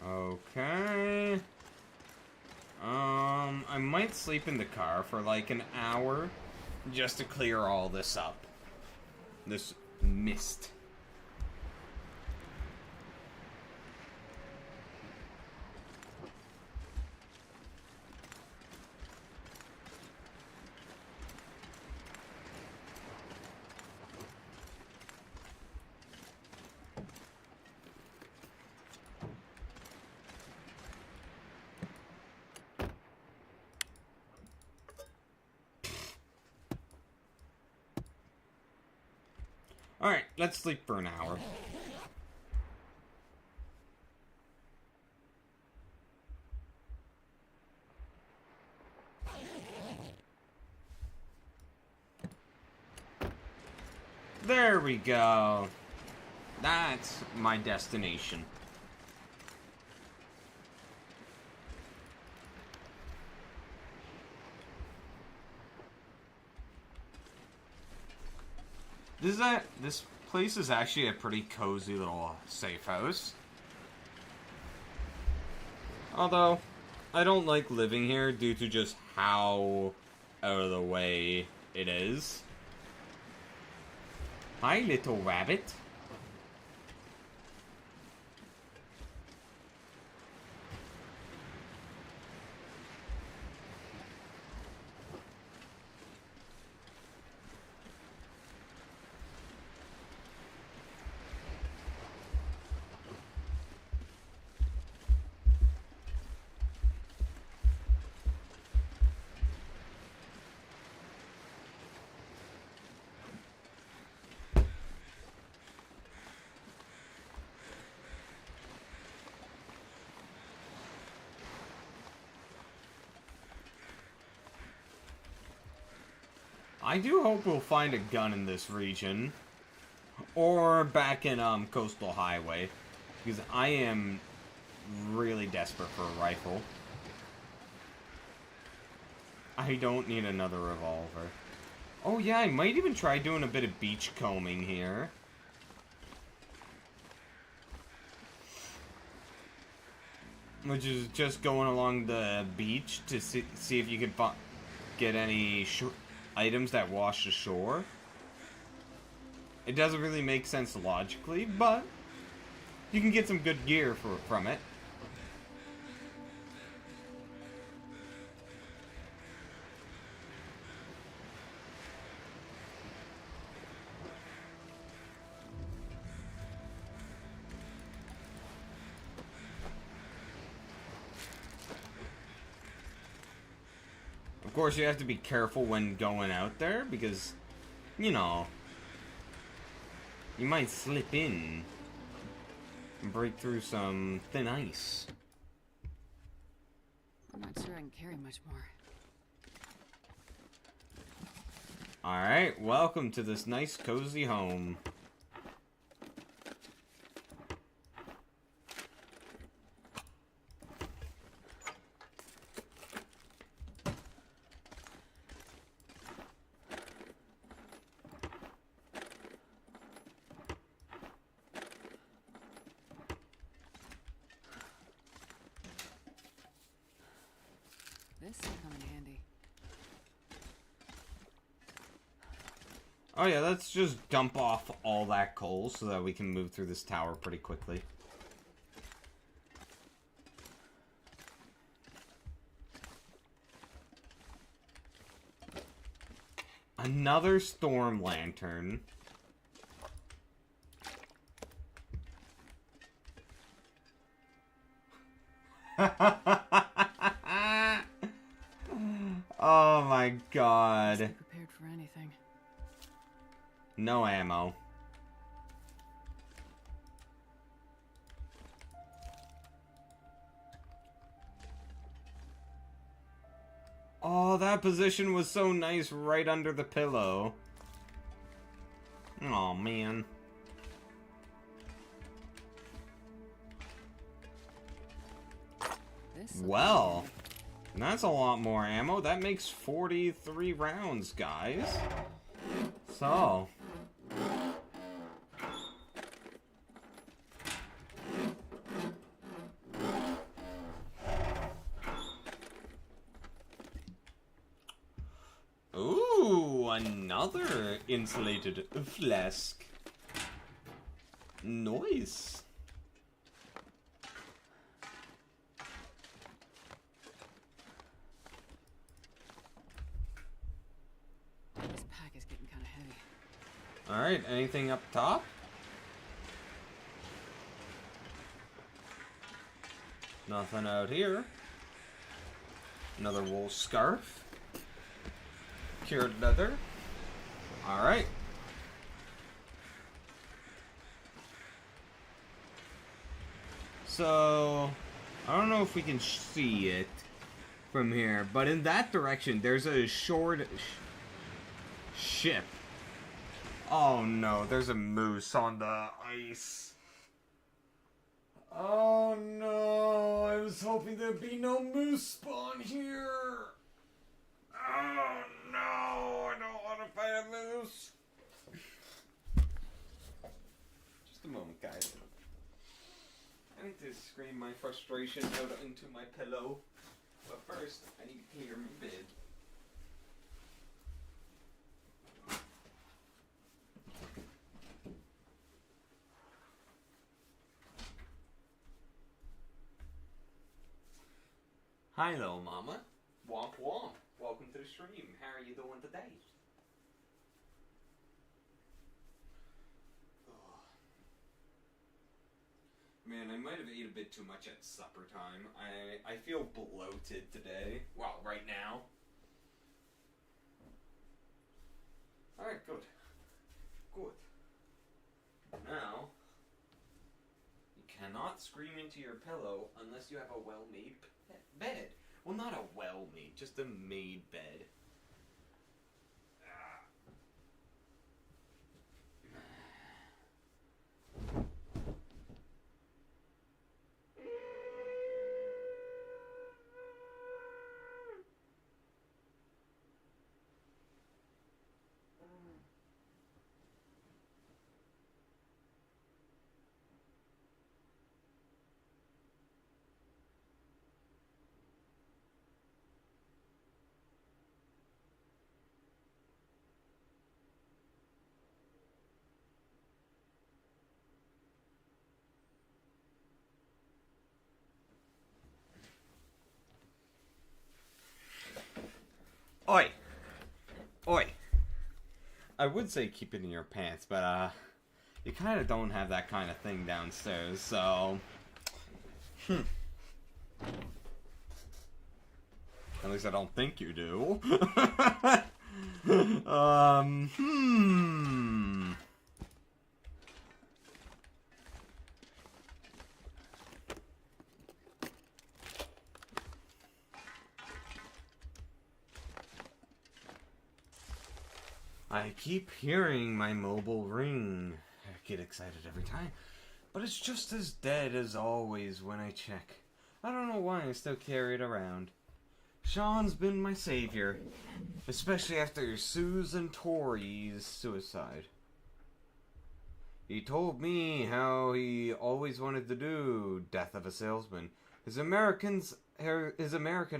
Okay. I might sleep in the car for like an hour just to clear all this up. This mist. Alright, let's sleep for an hour. There we go. That's my destination. This place is actually a pretty cozy little safe house. Although, I don't like living here due to just how out of the way it is. Hi, little rabbit. I do hope we'll find a gun in this region. Or back in Coastal Highway. Because I am really desperate for a rifle. I don't need another revolver. Oh yeah, I might even try doing a bit of beach combing here. Which is just going along the beach to see if you can get any items that wash ashore. It doesn't really make sense logically, but you can get some good gear from it. Of course, you have to be careful when going out there because, you know, you might slip in and break through some thin ice. I'm not sure I can carry much more. Alright, welcome to this nice cozy home. This will come in handy. Oh yeah, let's just dump off all that coal so that we can move through this tower pretty quickly. Another storm lantern. Oh my god. Stay prepared for anything. No ammo. Oh, that position was so nice right under the pillow. Oh man. Well, that's a lot more ammo. That makes 43 rounds, guys. So. Ooh, another insulated flask. Nice. This pack is getting kind of heavy. Alright, anything up top? Nothing out here. Another wool scarf. Cured leather. Alright. So, I don't know if we can see it from here, but in that direction, there's a short ship. Oh no, there's a moose on the ice. Oh no, I was hoping there'd be no moose spawn here. Oh no, I don't want to fight a moose. Just a moment, guys. I need to scream my frustration out into my pillow. But first, I need to clear my bed. Hi, little mama. Womp womp. Welcome to the stream. How are you doing today? Man, I might have ate a bit too much at supper time. I feel bloated today. Well, right now. Alright, good. Good. Now, you cannot scream into your pillow unless you have a well-made bed. Well, not a well-made, just a made bed. Oi! Oi! I would say keep it in your pants, but, you kind of don't have that kind of thing downstairs, so... At least I don't think you do. I keep hearing my mobile ring. I get excited every time. But it's just as dead as always when I check. I don't know why I still carry it around. Sean's been my savior. Especially after Susan Tori's suicide. He told me how he always wanted to do Death of a Salesman. His American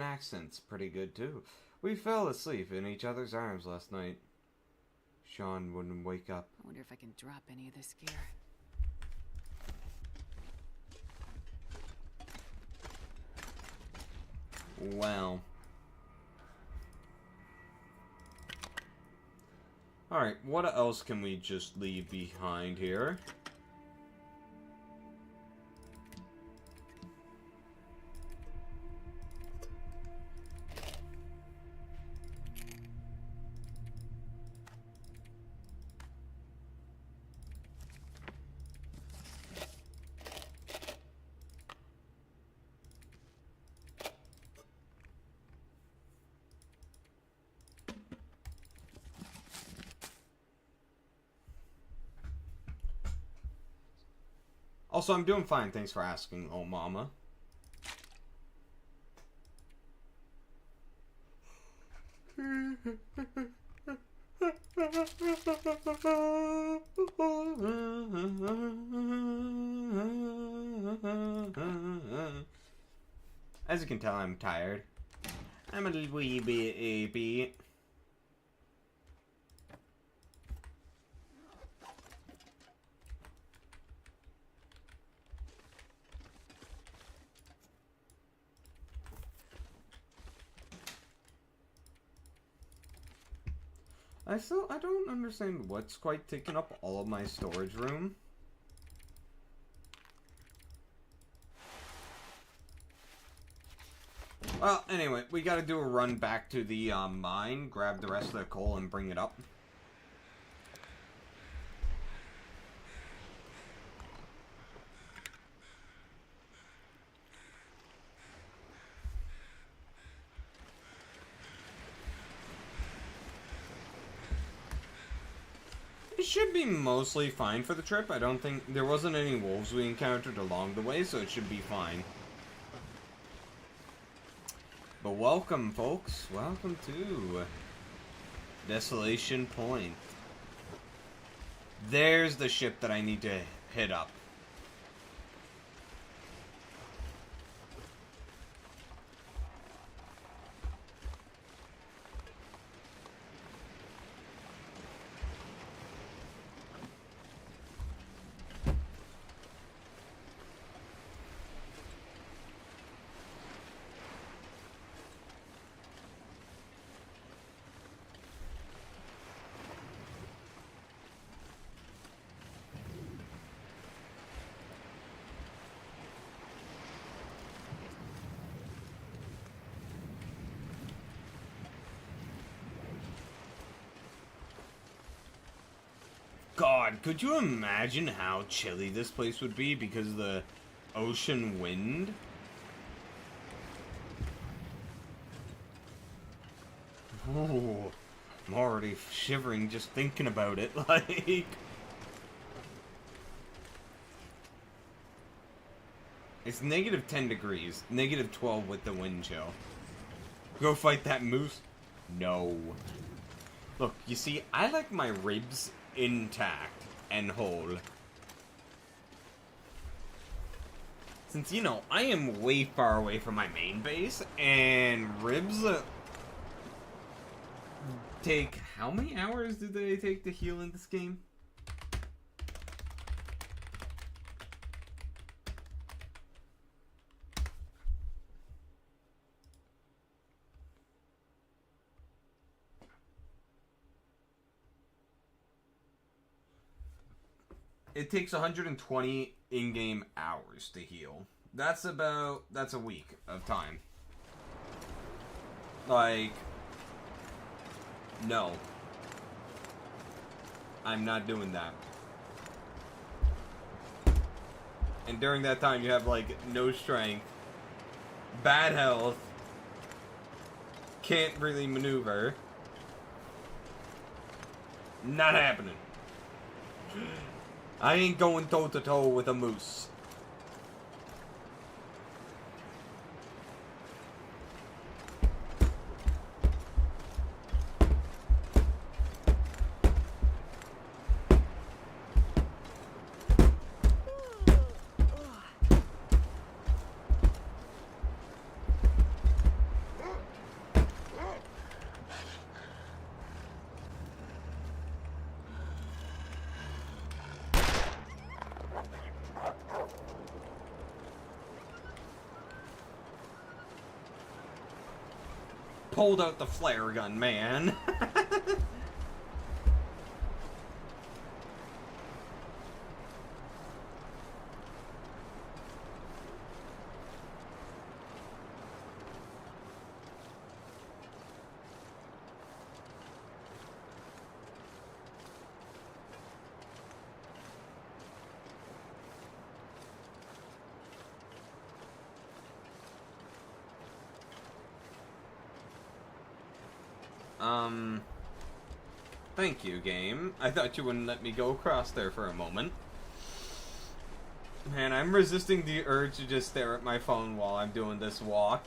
accent's pretty good too. We fell asleep in each other's arms last night. Sean wouldn't wake up. I wonder if I can drop any of this gear. Well. Alright, what else can we just leave behind here? Also, I'm doing fine, thanks for asking, oh mama. As you can tell, I'm tired. I'm a wee bit. I don't understand what's quite taking up all of my storage room. Well, anyway, we gotta do a run back to the mine, grab the rest of the coal, and bring it up. It should be mostly fine for the trip. I don't think there wasn't any wolves we encountered along the way, so it should be fine. But welcome, folks. Welcome to Desolation Point. There's the ship that I need to hit up. God, could you imagine how chilly this place would be because of the ocean wind? Oh, I'm already shivering just thinking about it, like... It's negative 10 degrees, negative 12 with the wind chill. Go fight that moose? No. Look, you see, I like my ribs intact and whole. Since, you know, I am way far away from my main base, and ribs take... How many hours do they take to heal in this game? It takes 120 in-game hours to heal. That's a week of time. Like, no. I'm not doing that. And during that time, you have, like, no strength, bad health, can't really maneuver. Not happening. I ain't going toe-to-toe with a moose. Pulled out the flare gun, man. Thank you, game. I thought you wouldn't let me go across there for a moment. Man, I'm resisting the urge to just stare at my phone while I'm doing this walk.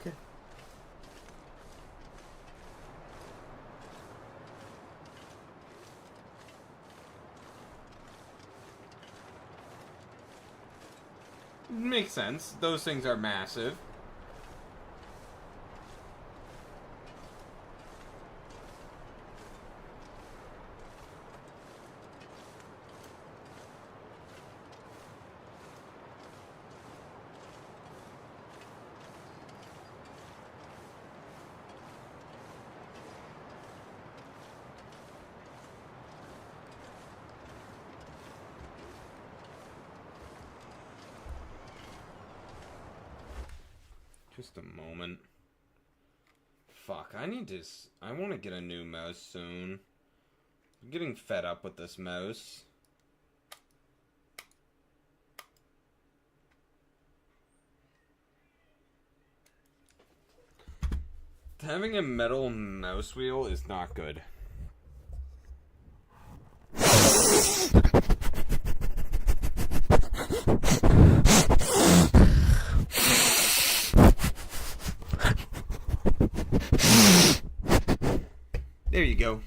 Makes sense. Those things are massive. Just a moment. Fuck, I want to get a new mouse soon. I'm getting fed up with this mouse. Having a metal mouse wheel is not good. There you go.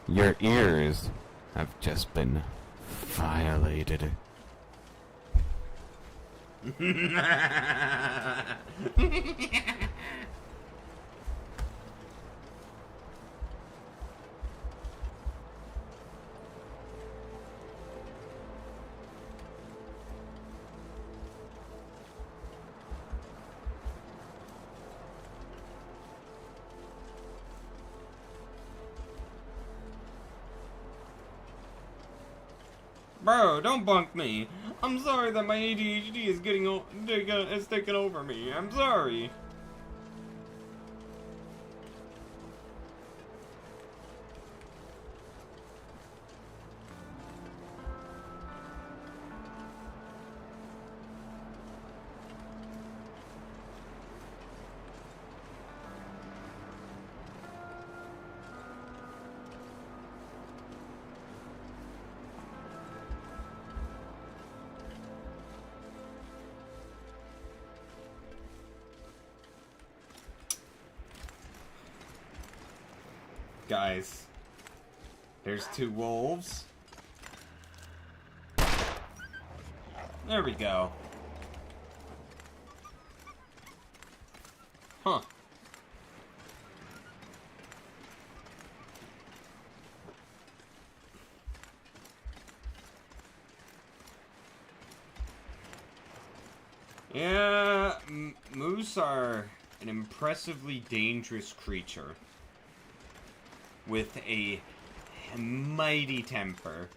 Your ears have just been violated. Bro, don't bunk me. I'm sorry that my ADHD is taking over me. I'm sorry. Guys, there's two wolves. There we go. Huh. Yeah, moose are an impressively dangerous creature with a mighty temper.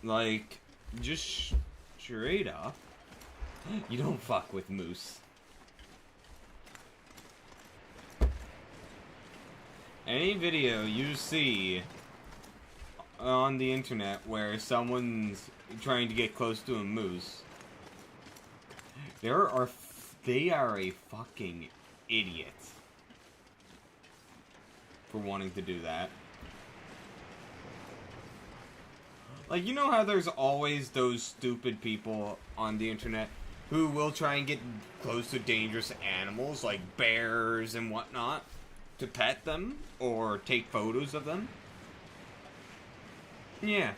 Like, just straight up, you don't fuck with moose. Any video you see on the internet where someone's trying to get close to a moose, they are a fucking idiot for wanting to do that. Like, you know how there's always those stupid people on the internet who will try and get close to dangerous animals like bears and whatnot to pet them or take photos of them? Yeah.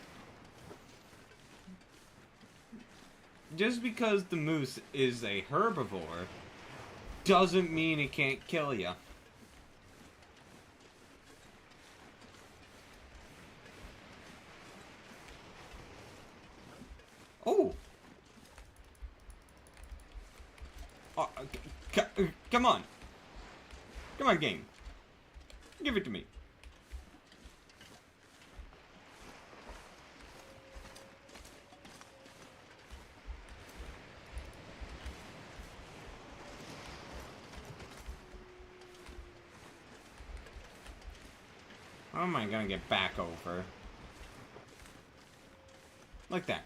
Just because the moose is a herbivore doesn't mean it can't kill you. Oh! Come on! Come on, game. Give it to me. How am I gonna get back over? Like that.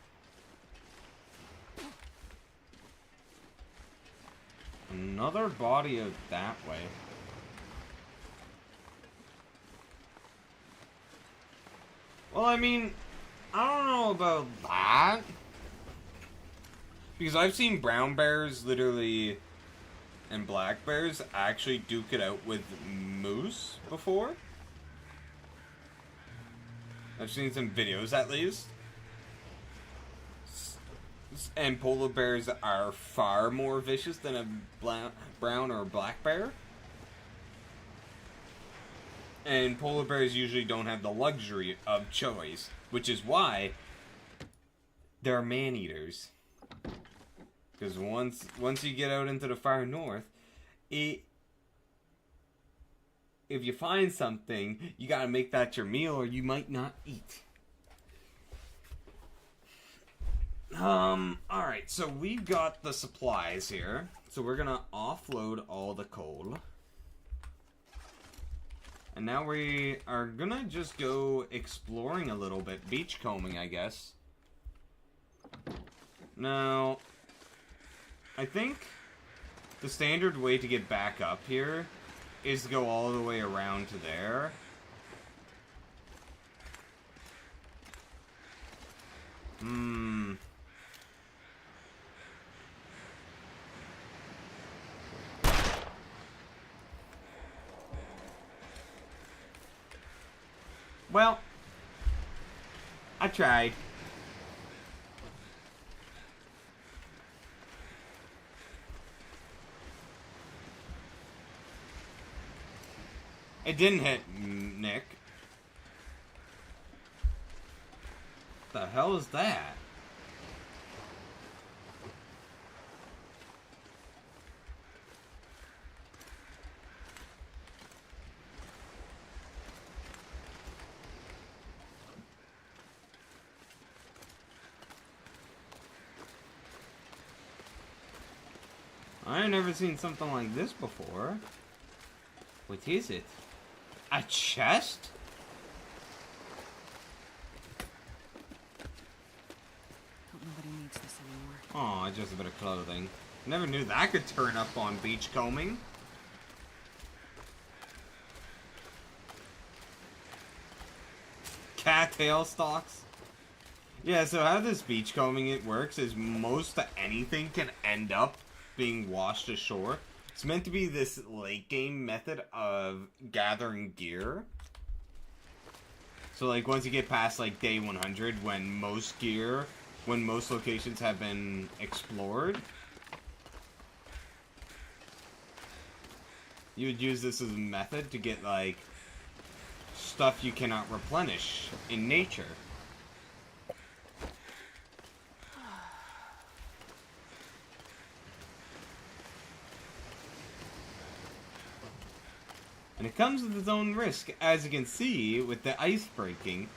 Another body out that way. Well, I mean, I don't know about that. Because I've seen brown bears literally and black bears actually duke it out with moose before. I've seen some videos at least. And polar bears are far more vicious than a brown or black bear. And polar bears usually don't have the luxury of choice, which is why they're man-eaters. Because once you get out into the far north, if you find something, you gotta make that your meal or you might not eat. Alright, so we've got the supplies here. So we're gonna offload all the coal. And now we are gonna just go exploring a little bit. Beachcombing, I guess. Now, I think the standard way to get back up here is to go all the way around to there. Well, I tried. It didn't hit Nick. What the hell is that? I've never seen something like this before. What is it? A chest? Hope nobody needs this anymore. Oh, just a bit of clothing. Never knew that could turn up on beachcombing. Cattail stalks. Yeah, so how this beachcombing it works is most anything can end up being washed ashore. It's meant to be this late game method of gathering gear. So like once you get past like day 100 when most locations have been explored, you would use this as a method to get like stuff you cannot replenish in nature. And it comes with its own risk, as you can see with the ice breaking.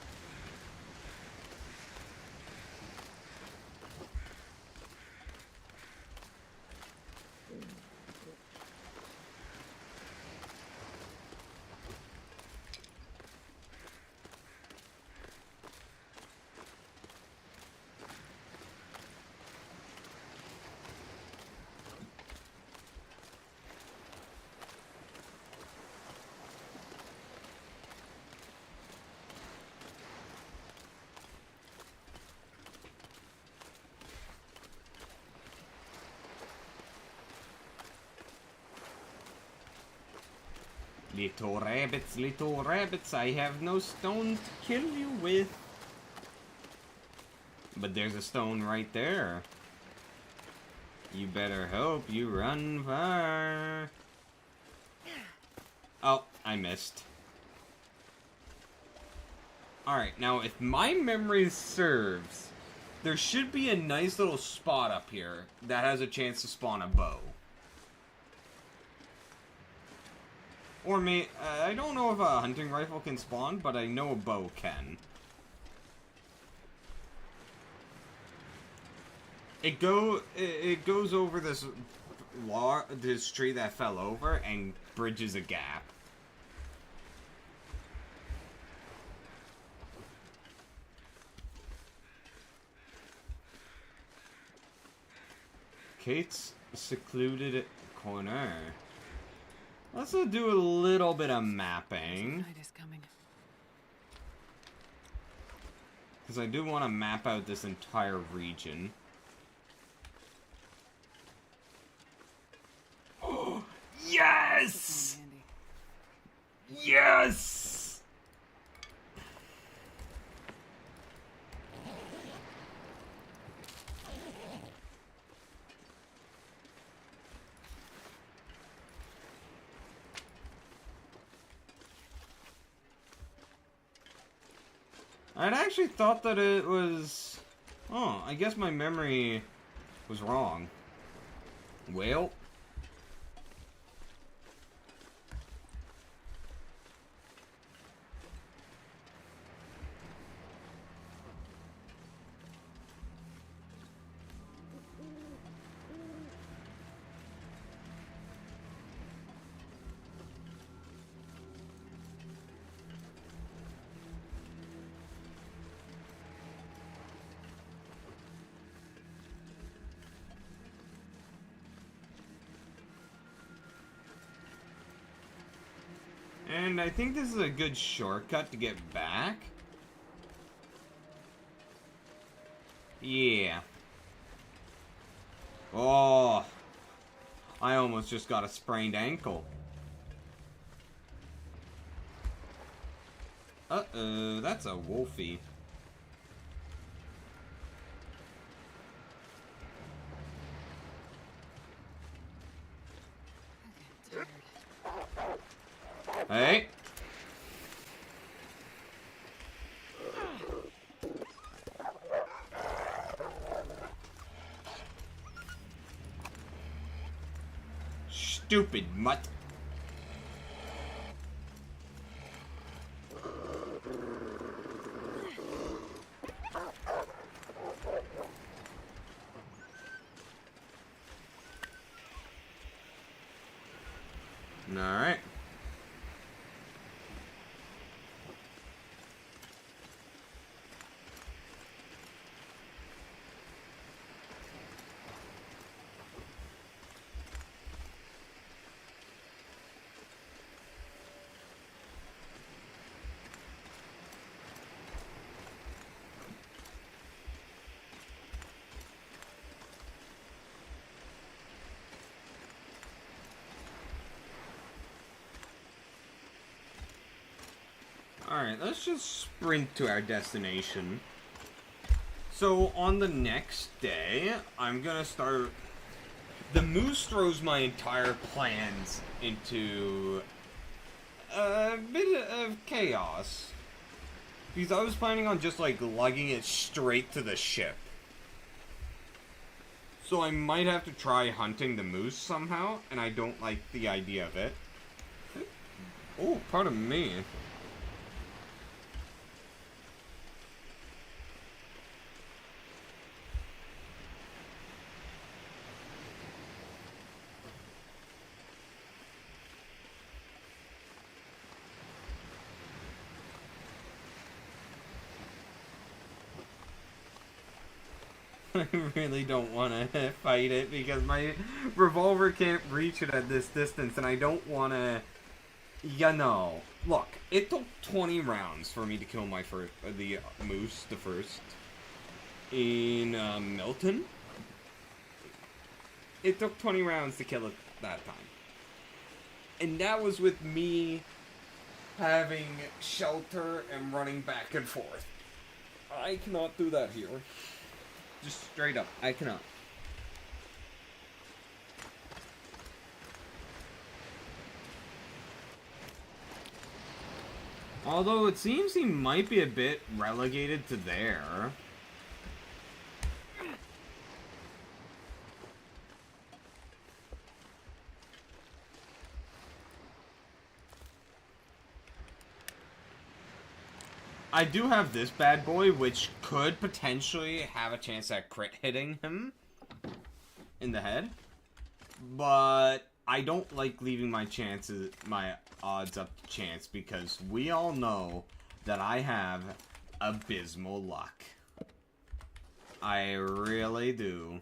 Little rabbits, I have no stone to kill you with. But there's a stone right there. You better hope you run far. Oh, I missed. Alright, now if my memory serves, there should be a nice little spot up here that has a chance to spawn a bow. Or I don't know if a hunting rifle can spawn, but I know a bow can. It goes over this tree that fell over and bridges a gap. Kate's secluded corner. Let's do a little bit of mapping. Night is coming. Because I do want to map out this entire region. Oh, yes! Yes! I'd actually thought that it was... Oh, I guess my memory was wrong. Well. And I think this is a good shortcut to get back. Yeah. Oh. I almost just got a sprained ankle. Uh-oh, that's a wolfie. Hey. Stupid mutt. Alright. Alright, let's just sprint to our destination. So, on the next day, I'm gonna start... The moose throws my entire plans into a bit of chaos. Because I was planning on just, like, lugging it straight to the ship. So I might have to try hunting the moose somehow, and I don't like the idea of it. Oh, pardon me. I really don't want to fight it because my revolver can't reach it at this distance, and I don't want to, you know. Look, it took 20 rounds for me to kill my the moose, the first, in Milton. It took 20 rounds to kill it that time. And that was with me having shelter and running back and forth. I cannot do that here. Just straight up, I cannot. Although it seems he might be a bit relegated to there. I do have this bad boy, which could potentially have a chance at crit hitting him in the head. But I don't like leaving my odds up to chance, because we all know that I have abysmal luck. I really do.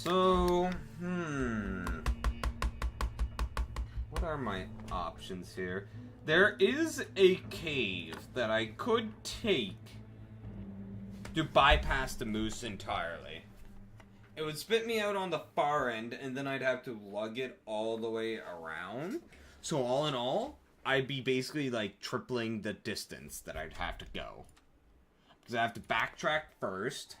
So, what are my options here? There is a cave that I could take to bypass the moose entirely. It would spit me out on the far end, and then I'd have to lug it all the way around. So all in all, I'd be basically like tripling the distance that I'd have to go. Because I have to backtrack first,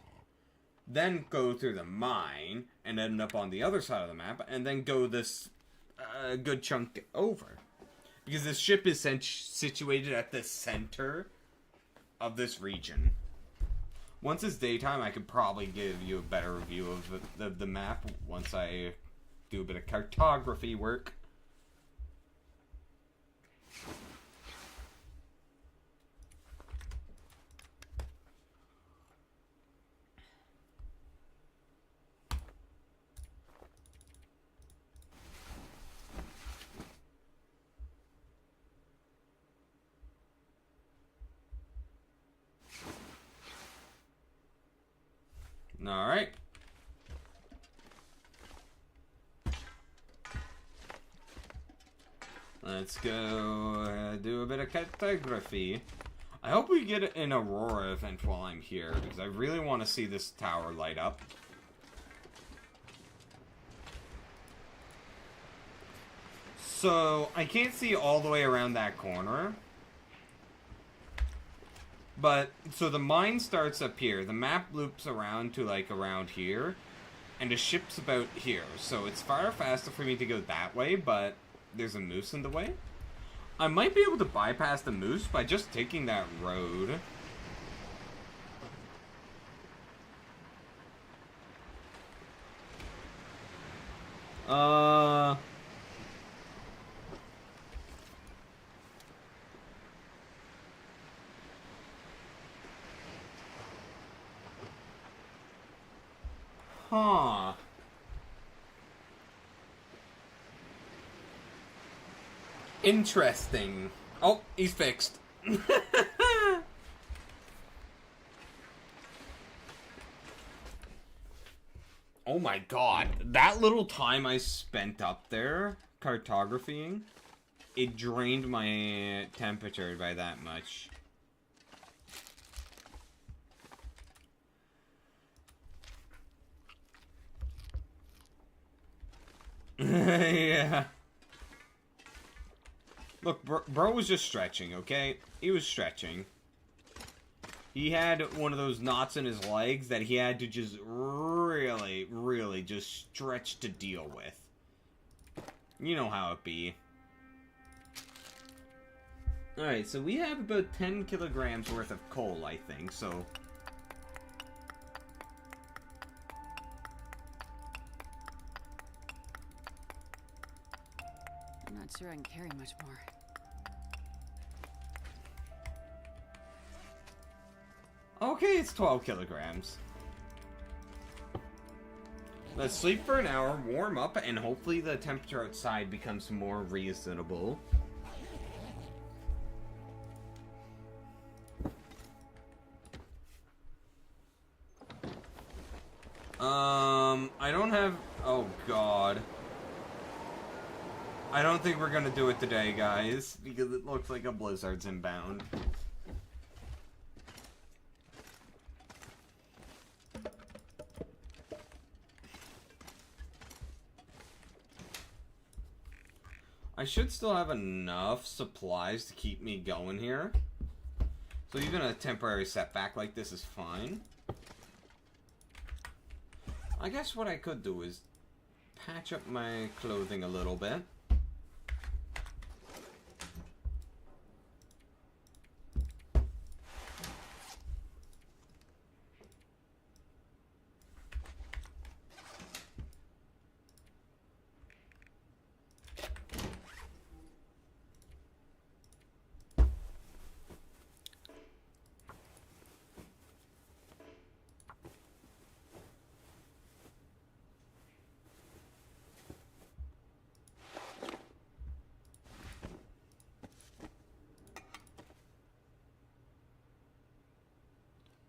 then go through the mine, and end up on the other side of the map, and then go this good chunk over. Because this ship is situated at the center of this region. Once it's daytime, I could probably give you a better review of the map once I do a bit of cartography work. Alright. Let's go do a bit of cartography. I hope we get an Aurora event while I'm here, because I really want to see this tower light up. So, I can't see all the way around that corner. But, so the mine starts up here. The map loops around to, like, around here. And the ship's about here. So it's far faster for me to go that way, but there's a moose in the way. I might be able to bypass the moose by just taking that road. Huh. Interesting. Oh, he's fixed. Oh my god. That little time I spent up there cartographying, it drained my temperature by that much. Yeah. Look, bro was just stretching, okay? He was stretching. He had one of those knots in his legs that he had to just really just stretch to deal with. You know how it be. Alright, so we have about 10 kilograms worth of coal, I think, so... I'm not sure I can carry much more. Okay, it's 12 kilograms. Let's sleep for an hour, warm up, and hopefully the temperature outside becomes more reasonable. I don't have... Oh, God. I don't think we're gonna do it today, guys, because it looks like a blizzard's inbound. I should still have enough supplies to keep me going here. So even a temporary setback like this is fine. I guess what I could do is patch up my clothing a little bit.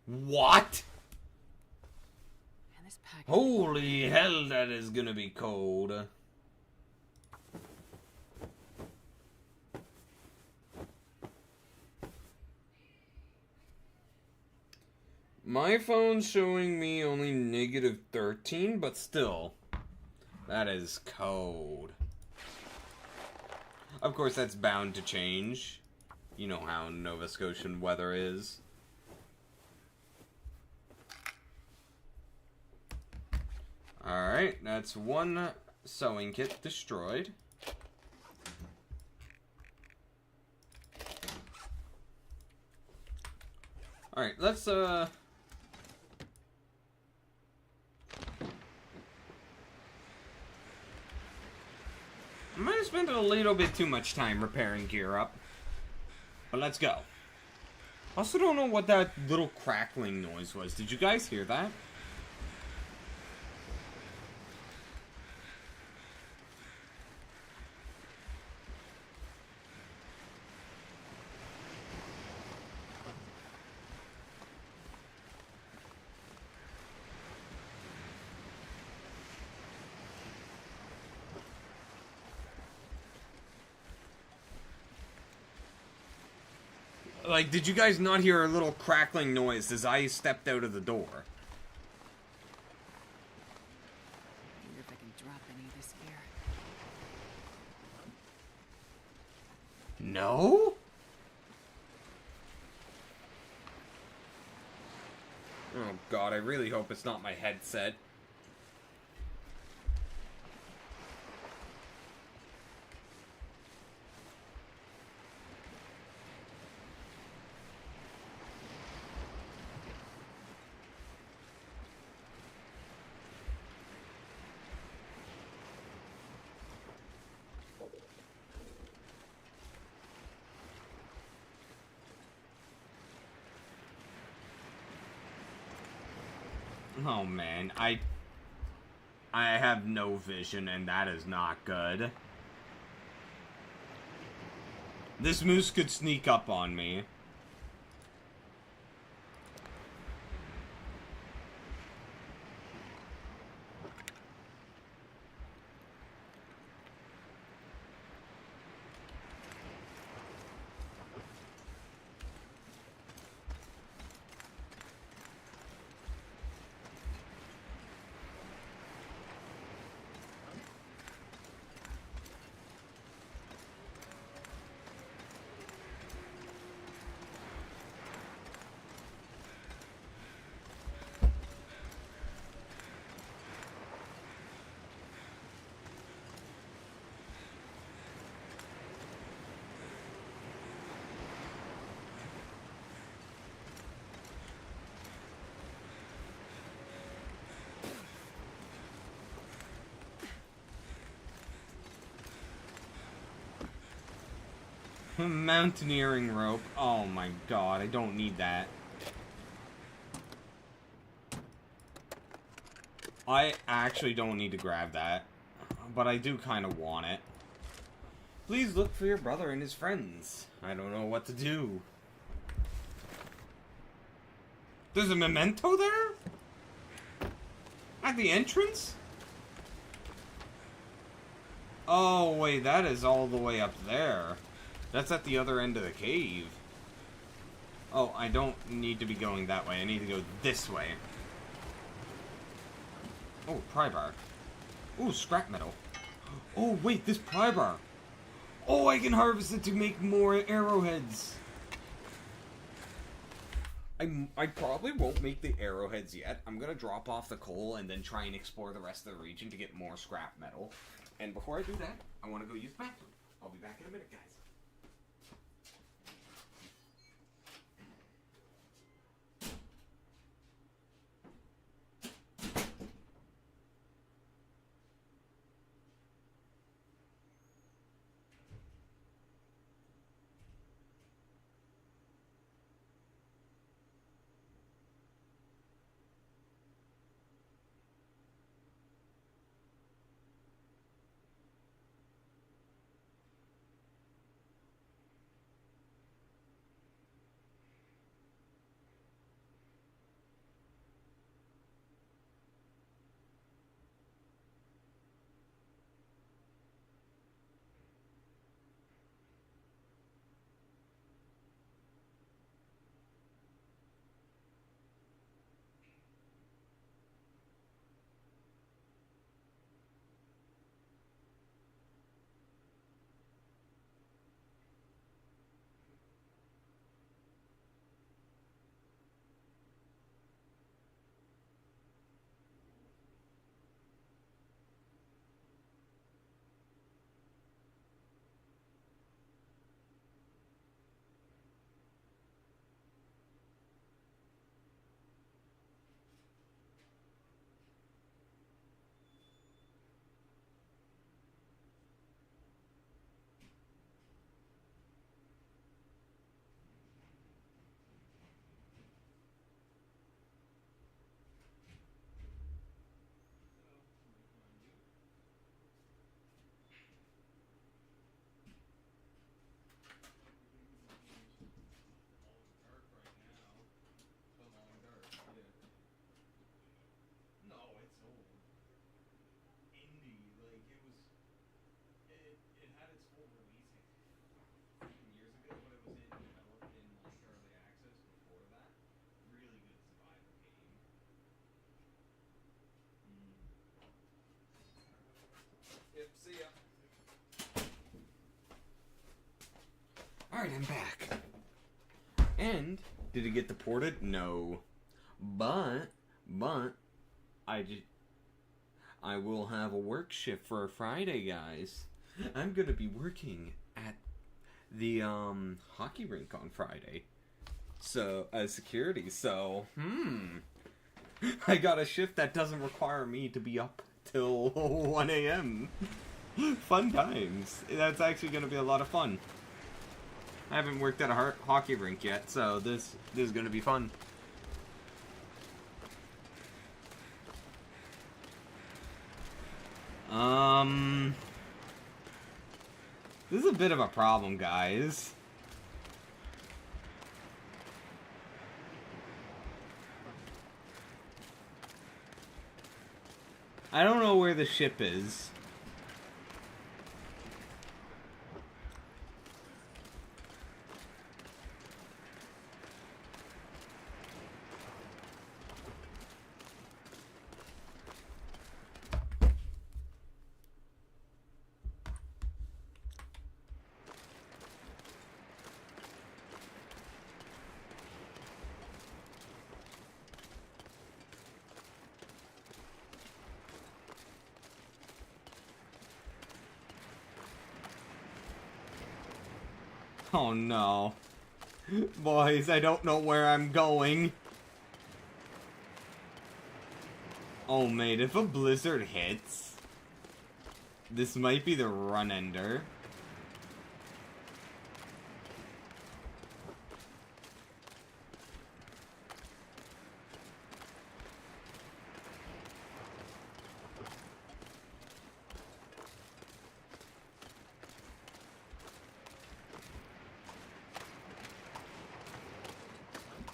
What? Man, this pack Holy hell, that is gonna be cold. My phone's showing me only -13, but still, that is cold. Of course, that's bound to change. You know how Nova Scotian weather is. Alright, that's one sewing kit destroyed. Alright, let's, I might have spent a little bit too much time repairing gear up. But let's go. Also don't know what that little crackling noise was. Did you guys hear that? Like, did you guys not hear a little crackling noise as I stepped out of the door? I wonder if I can drop any of this gear. No? Oh god, I really hope it's not my headset. Oh man, I have no vision and that is not good. This moose could sneak up on me. Mountaineering rope. Oh my god, I don't need that. I actually don't need to grab that. But I do kind of want it. Please look for your brother and his friends. I don't know what to do. There's a memento there? At the entrance? Oh, wait, that is all the way up there. That's at the other end of the cave. Oh, I don't need to be going that way. I need to go this way. Oh, pry bar. Oh, scrap metal. Oh, wait, this pry bar. Oh, I can harvest it to make more arrowheads. I probably won't make the arrowheads yet. I'm gonna drop off the coal and then try and explore the rest of the region to get more scrap metal. And before I do that, I want to go use the bathroom. I'll be back in a minute, guys. am back. And did it get deported? No. But I will have a work shift for a Friday, guys. I'm gonna be working at the hockey rink on Friday. So as security, so I got a shift that doesn't require me to be up till 1 a.m. Fun times. That's actually gonna be a lot of fun. I haven't worked at a hockey rink yet, so this is gonna be fun. This is a bit of a problem, guys. I don't know where the ship is. Oh no. Boys, I don't know where I'm going. Oh mate, if a blizzard hits, this might be the run ender.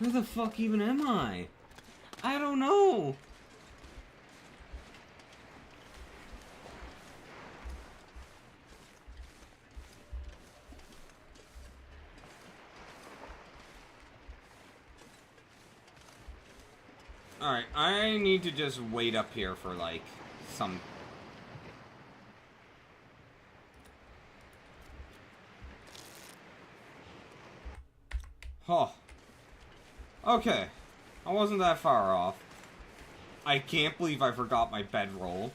Where the fuck even am I? I don't know. Alright, I need to just wait up here for, like, some... Oh. Okay. I wasn't that far off. I can't believe I forgot my bedroll.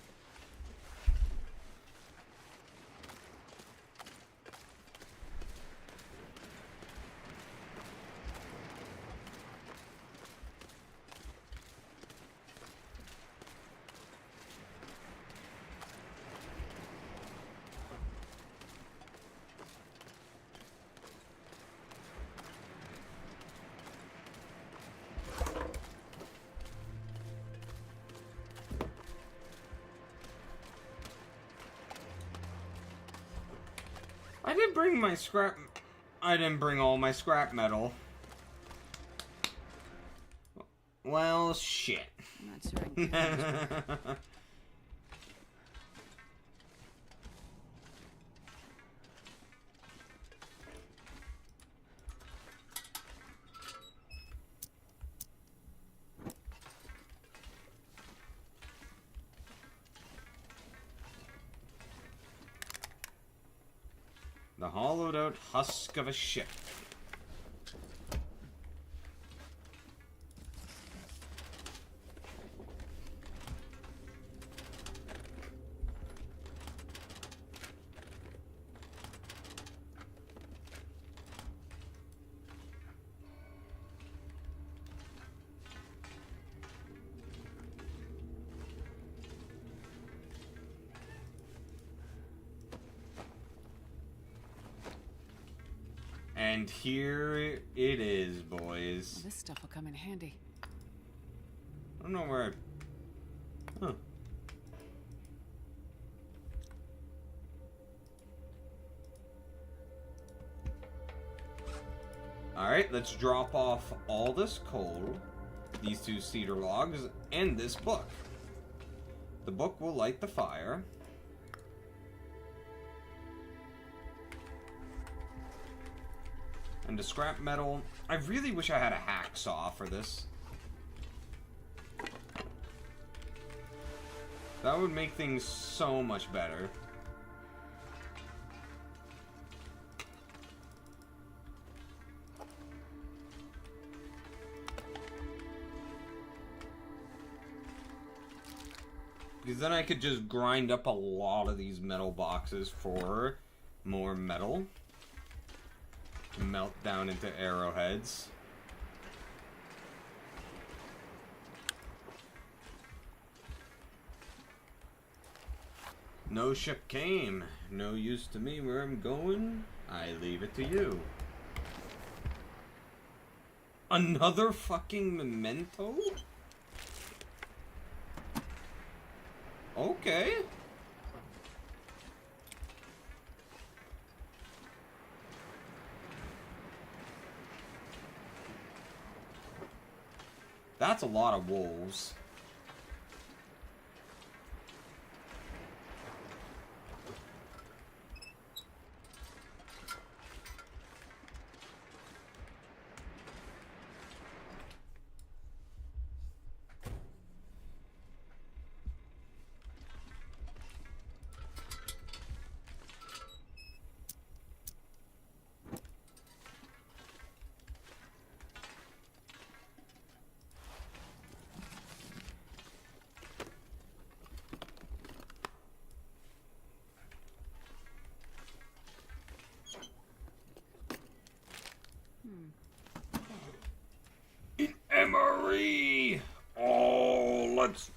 I did bring my scrap... I didn't bring all my scrap metal. Well, shit. I'm not sure I can. The hollowed out husk of a ship. And here it is, boys. Well, this stuff will come in handy. I don't know where I... Huh. Alright, let's drop off all this coal, these 2 cedar logs, and this book. The book will light the fire. And the scrap metal. I really wish I had a hacksaw for this. That would make things so much better. Because then I could just grind up a lot of these metal boxes for more metal. To melt down into arrowheads. No ship came. No use to me where I'm going. I leave it to you. Another fucking memento? Okay. That's a lot of wolves. Emery! Oh, let's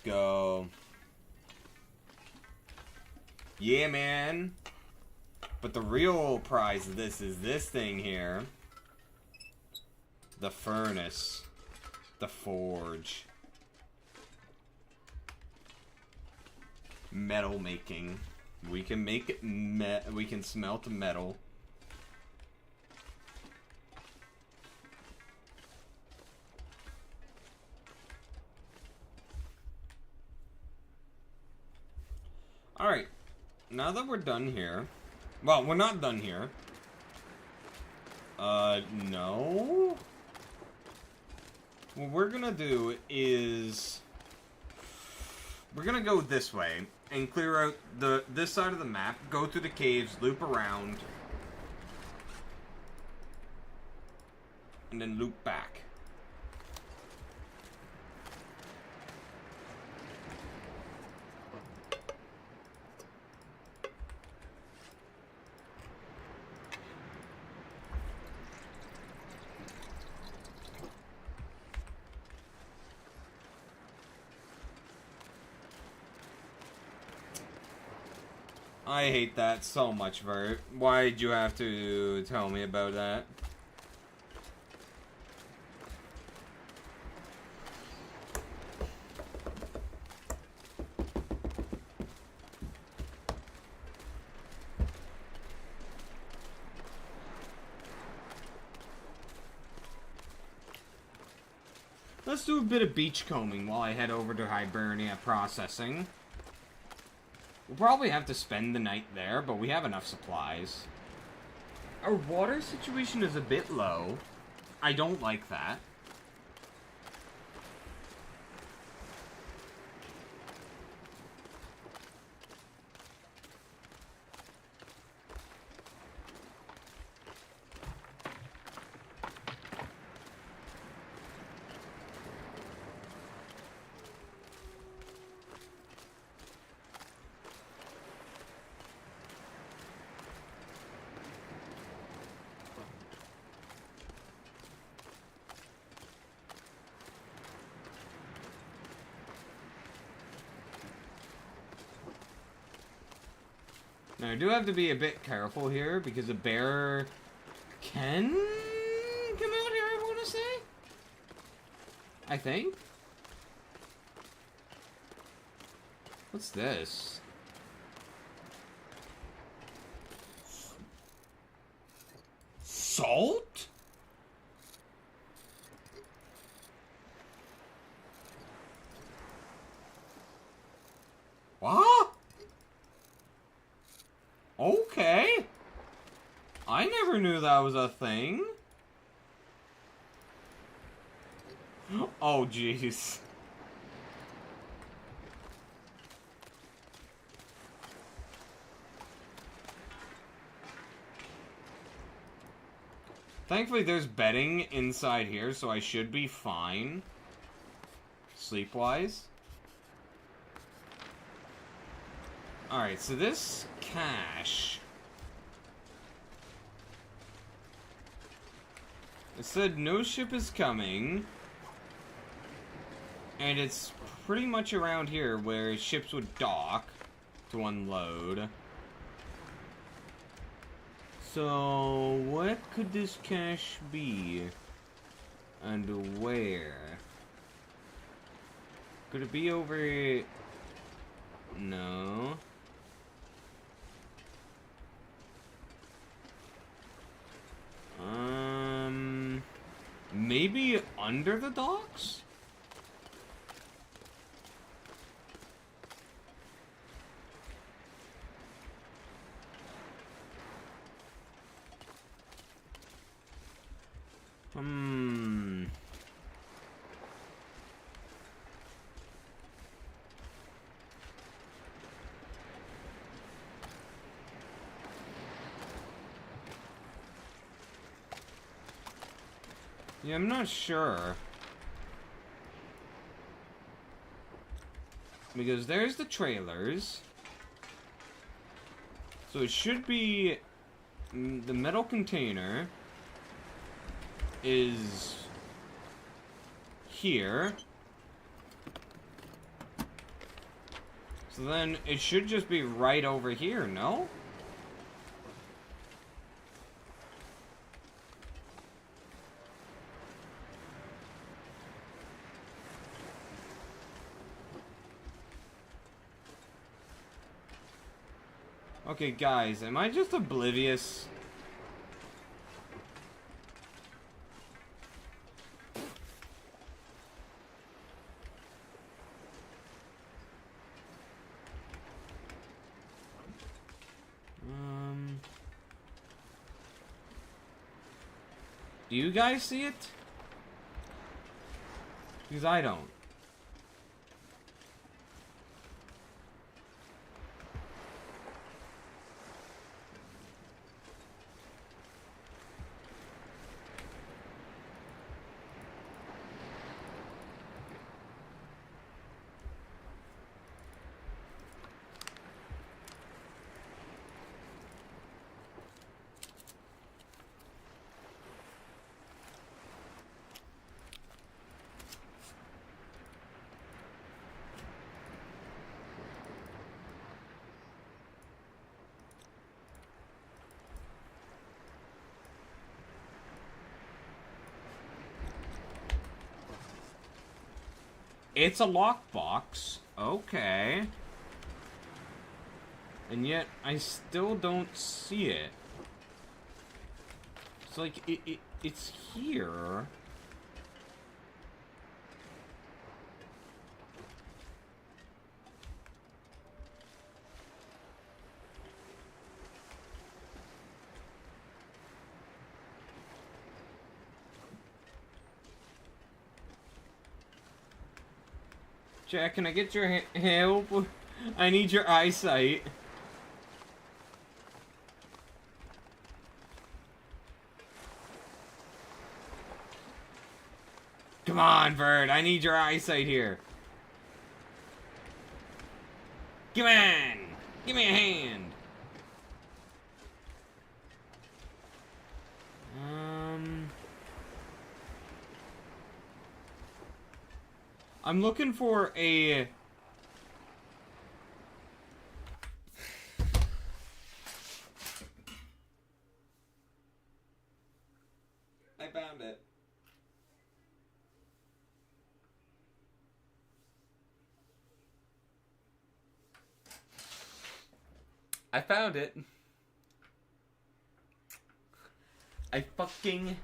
go. Yeah, man. But the real prize of this is this thing here. The furnace. The forge. Metal making. We can make we can smelt metal. Alright, now that we're done here... Well, we're not done here. No? What we're gonna do is... We're gonna go this way, and clear out this side of the map, go through the caves, loop around, and then loop back. I hate that so much, Vert. Why'd you have to tell me about that? Let's do a bit of beach combing while I head over to Hibernia Processing. We'll probably have to spend the night there, but we have enough supplies. Our water situation is a bit low. I don't like that. Now, I do have to be a bit careful here, because a bear can come out here, I want to say? I think? What's this? Salt? What? Okay. I never knew that was a thing. Oh, jeez. Thankfully, there's bedding inside here, so I should be fine. sleep-wise. Alright, so this cache... It said no ship is coming. And it's pretty much around here where ships would dock to unload. So, what could this cache be? And where? Could it be over... No. Maybe under the docks? Yeah, I'm not sure. Because there's the trailers. So it should be... The metal container is here. So then it should just be right over here, no? Okay, guys, am I just oblivious? Do you guys see it? Because I don't. It's a lockbox. Okay. And yet, I still don't see it. It's like, it's here. Jack, can I get your help? I need your eyesight. Come on, Bird. I need your eyesight here. Come on. Give me a hand. I'm looking for a... I found it. I found it. I fucking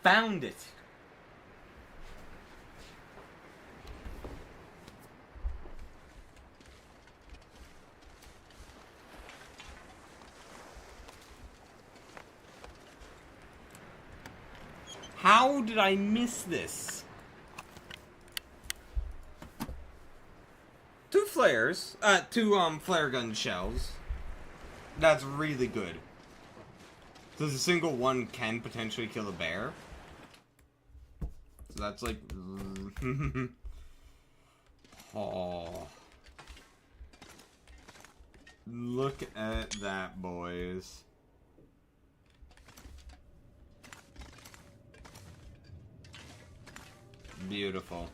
found it. How did I miss this? 2 flares. 2 flare gun shells. That's really good. Does a single one can potentially kill a bear? So that's like... Oh. Look at that, boys. Beautiful.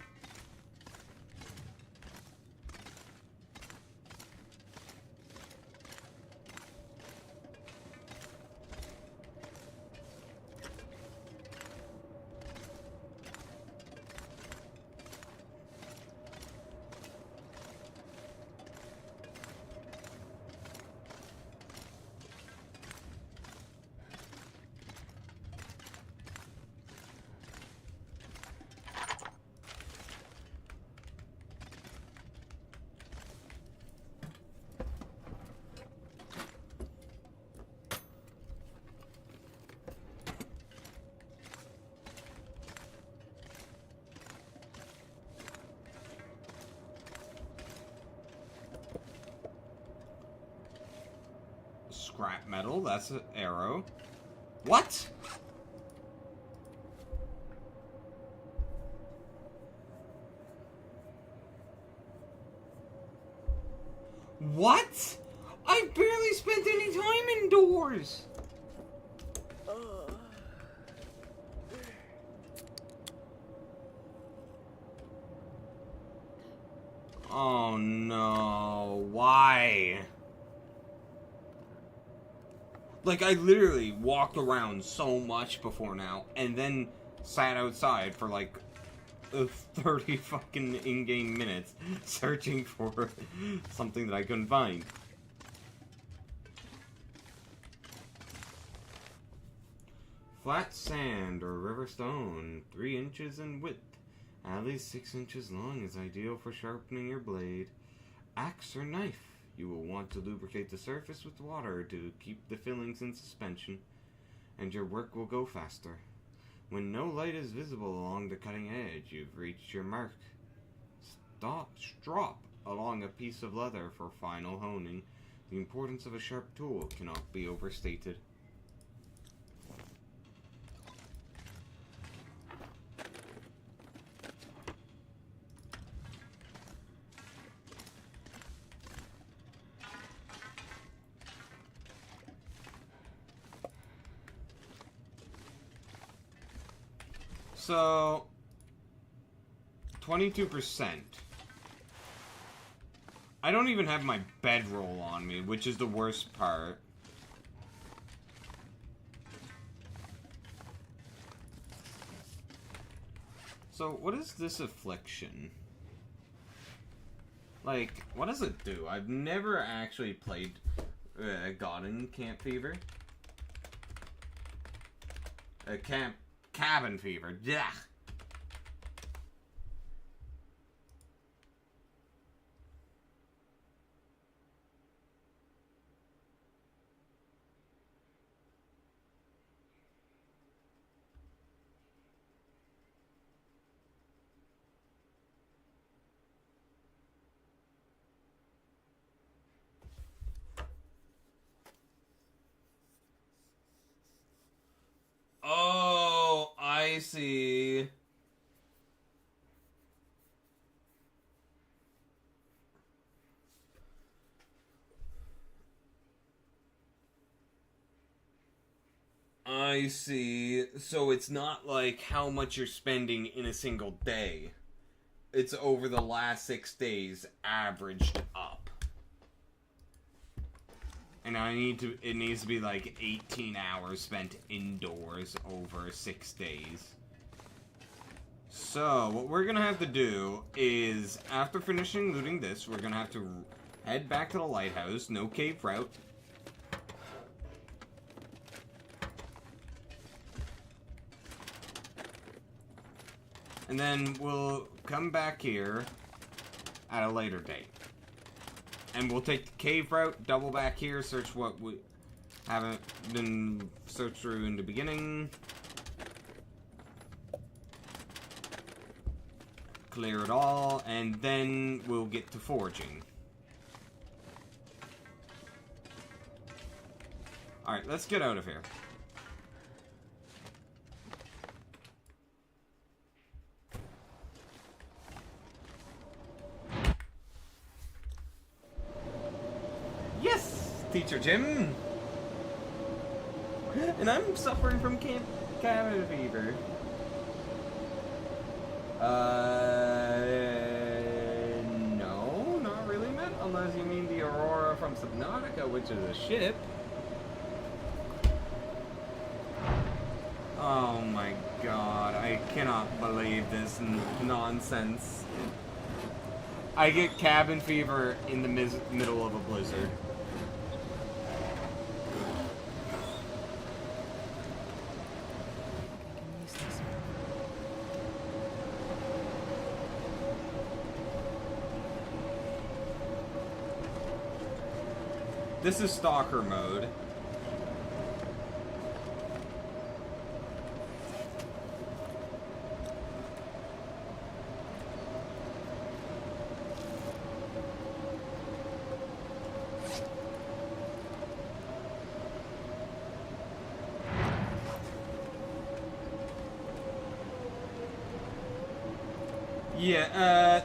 Scrap metal, that's an arrow. What? What? I barely spent any time indoors! Oh no, why? Like, I literally walked around so much before now, and then sat outside for like 30 fucking in-game minutes searching for something that I couldn't find. Flat sand or river stone, 3 inches in width, at least 6 inches long, is ideal for sharpening your blade. Axe or knife. You will want to lubricate the surface with water to keep the fillings in suspension, and your work will go faster. When no light is visible along the cutting edge, you've reached your mark. Strop along a piece of leather for final honing. The importance of a sharp tool cannot be overstated. So, 22%. I don't even have my bedroll on me, which is the worst part. So, what is this affliction? Like, what does it do? I've never actually played Gotten Camp Fever. Cabin fever. Yeah. Oh, I see. I see. So it's not like how much you're spending in a single day. It's over the last 6 days, averaged up. And it needs to be like 18 hours spent indoors over 6 days. So, what we're gonna have to do is, after finishing looting this, we're gonna have to head back to the lighthouse, no cave route. And then we'll come back here at a later date. And we'll take the cave route, double back here, search what we haven't been searched through in the beginning. Clear it all, and then we'll get to forging. Alright, let's get out of here. Teacher Jim. And I'm suffering from cabin fever. No, not really, Matt. Unless you mean the Aurora from Subnautica, which is a ship. Oh my god, I cannot believe this nonsense. I get cabin fever in the middle of a blizzard. This is stalker mode. Yeah,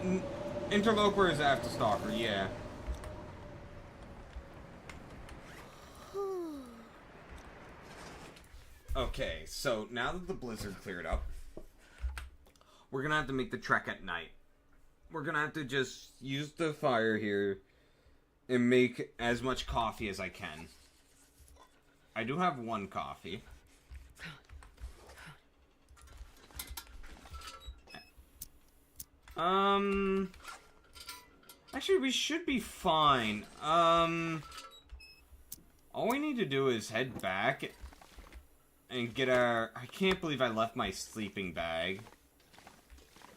interloper is after stalker, yeah. Okay, so now that the blizzard cleared up, we're gonna have to make the trek at night. We're gonna have to just use the fire here and make as much coffee as I can. I do have one coffee. Actually, we should be fine. All we need to do is head back and get our... I can't believe I left my sleeping bag.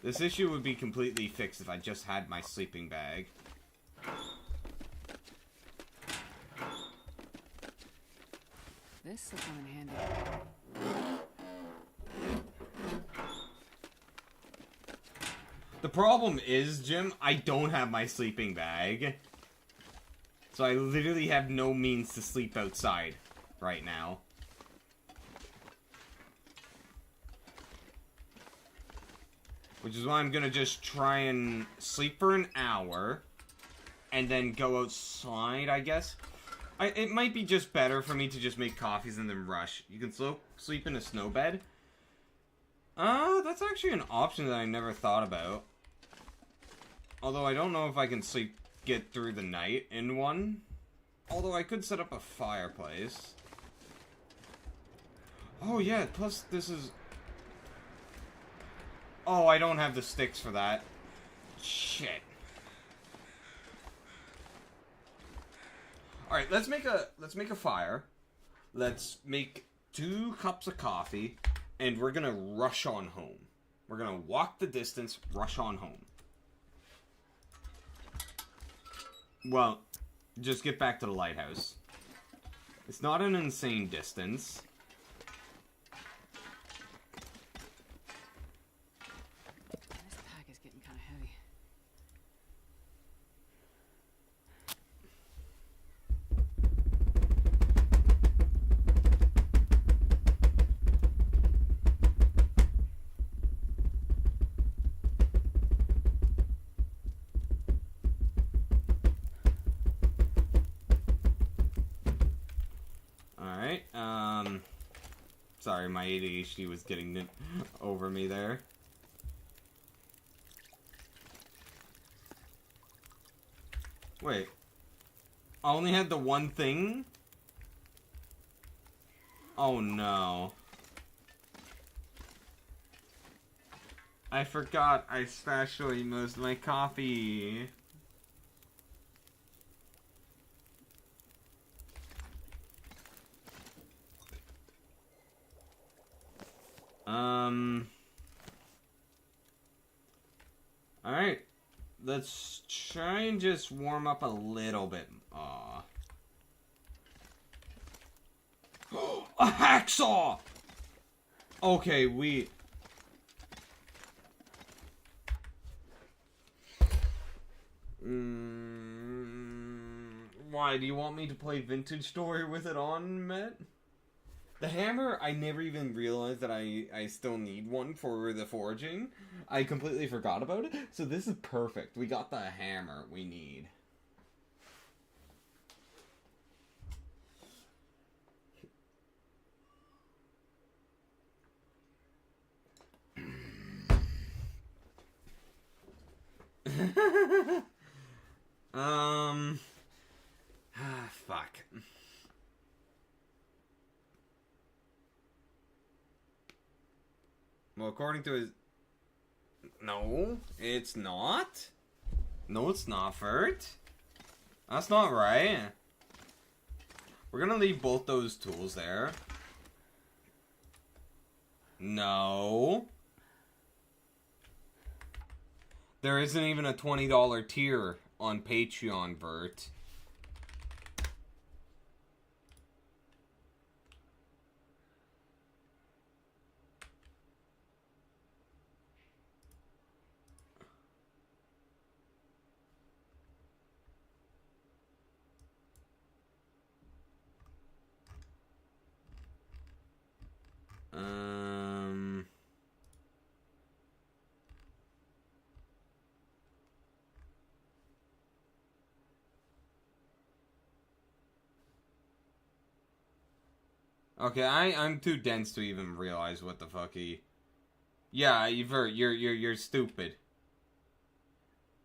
This issue would be completely fixed if I just had my sleeping bag. This will come in handy. The problem is, Jim, I don't have my sleeping bag. So I literally have no means to sleep outside right now. Which is why I'm gonna just try and sleep for an hour. And then go outside, I guess. It might be just better for me to just make coffees and then rush. You can sleep in a snow bed. That's actually an option that I never thought about. Although I don't know if I can get through the night in one. Although I could set up a fireplace. Oh yeah, plus this is... Oh, I don't have the sticks for that. Shit. Alright, let's make a fire. Let's make 2 cups of coffee. And we're gonna rush on home. We're gonna walk the distance, rush on home. Well, just get back to the lighthouse. It's not an insane distance. This pack is getting kind of heavy. Sorry, my ADHD was getting over me there. Wait. I only had the one thing? Oh no. I forgot I stashed away most of my coffee. Alright. Let's try and just warm up a little bit. Aw. A hacksaw! Okay, why, do you want me to play Vintage Story with it on, Matt? The hammer, I never even realized that I still need one for the forging. I completely forgot about it. So this is perfect. We got the hammer we need. Fuck. Well, according to his... No, it's not. No, it's not, Fert. That's not right. We're gonna leave both those tools there. No. There isn't even a $20 tier on Patreon, Vert. Okay, I'm too dense to even realize what the fuck he... Yeah, you're stupid.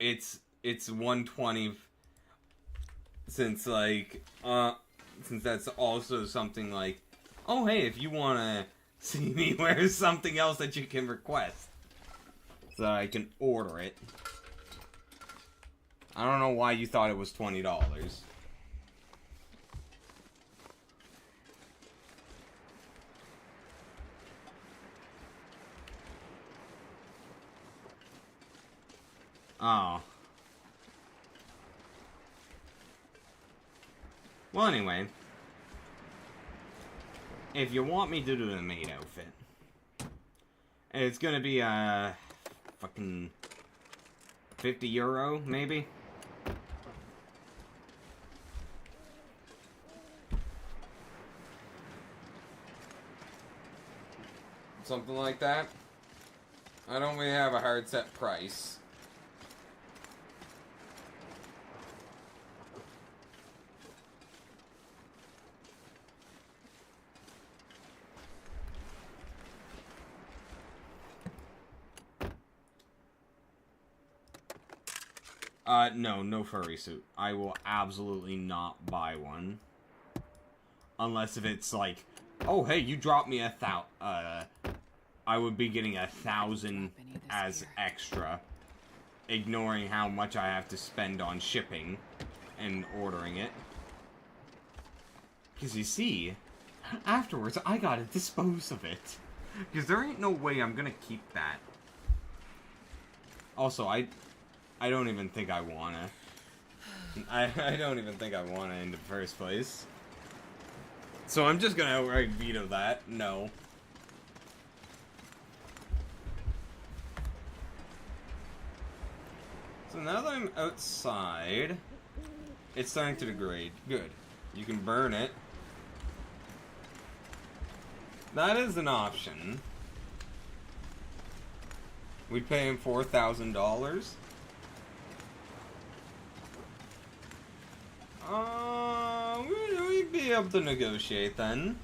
It's 120 since like since that's also something like, oh hey, if you wanna see me, where's something else that you can request so that I can order it. I don't know why you thought it was $20. Oh. Well, anyway. If you want me to do the maid outfit, it's gonna be, fucking €50, maybe? Something like that. I don't really have a hard set price. No furry suit. I will absolutely not buy one. Unless if it's like, oh hey, you dropped me I would be getting 1,000 as extra. Ignoring how much I have to spend on shipping and ordering it. Because you see, afterwards I gotta dispose of it. Because there ain't no way I'm gonna keep that. Also, I don't even think I wanna. I don't even think I wanna in the first place. So I'm just gonna outright veto that. No. So now that I'm outside, it's starting to degrade. Good. You can burn it. That is an option. We'd pay him $4,000. We'd be able to negotiate then.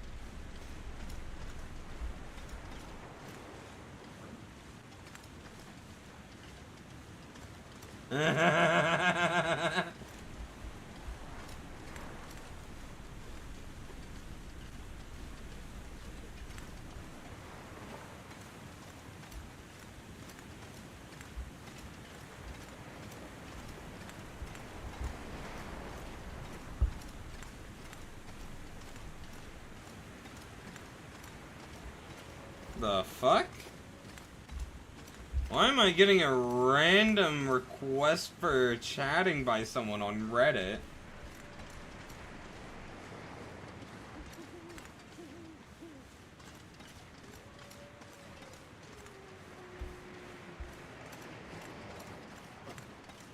The fuck? Why am I getting a random request for chatting by someone on Reddit?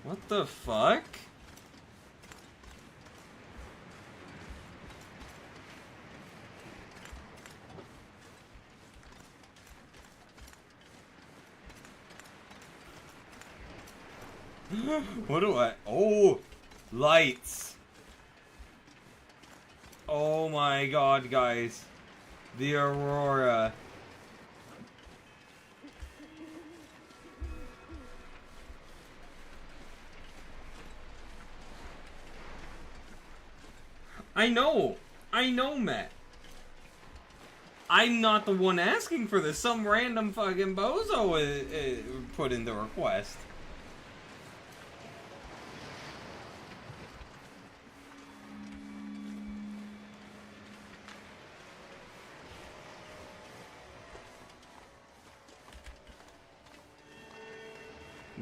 What the fuck? What do I... Oh! Lights! Oh my god, guys. The Aurora. I know, Matt. I'm not the one asking for this. Some random fucking bozo put in the request.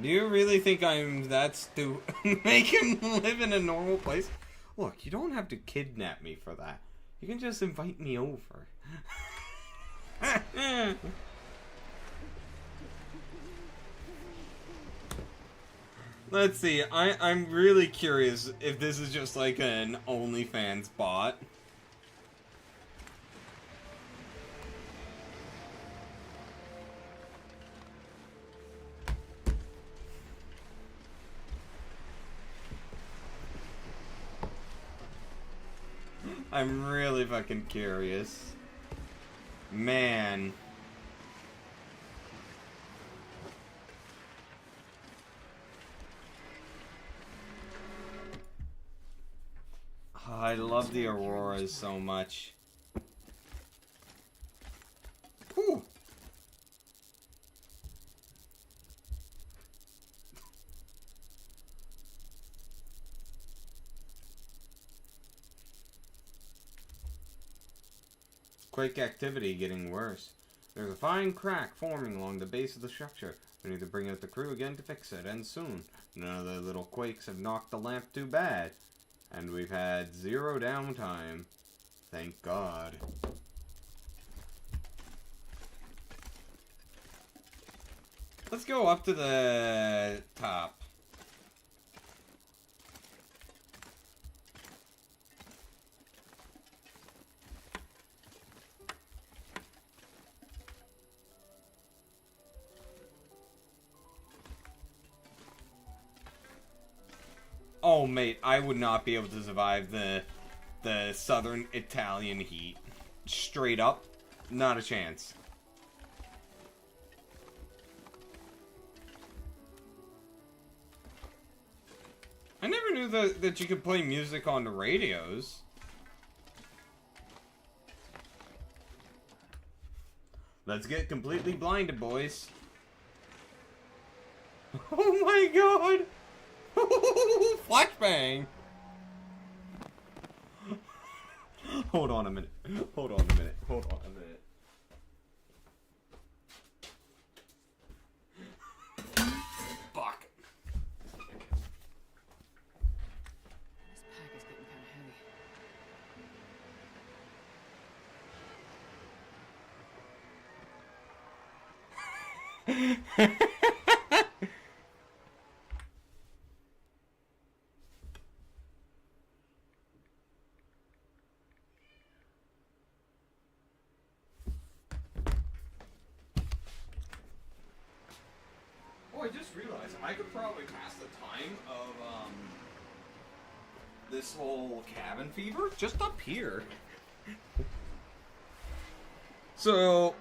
Do you really think I'm that stupid? Make him live in a normal place? Look, you don't have to kidnap me for that. You can just invite me over. Let's see, I'm really curious if this is just like an OnlyFans bot. I'm really fucking curious. Man. Oh, I love the Auroras so much. Whew. Quake activity getting worse. There's a fine crack forming along the base of the structure. We need to bring out the crew again to fix it, and soon. None of the little quakes have knocked the lamp too bad. And we've had 0 downtime. Thank God. Let's go up to the top. Oh, mate, I would not be able to survive the southern Italian heat. Straight up, not a chance. I never knew that you could play music on the radios. Let's get completely blinded, boys. Oh my god! Flashbang! Hold on a minute. Hold on a minute. Hold on a minute. Fuck. This pack is getting kind of heavy. Oh, I just realized I could probably pass the time of this whole cabin fever just up here. So,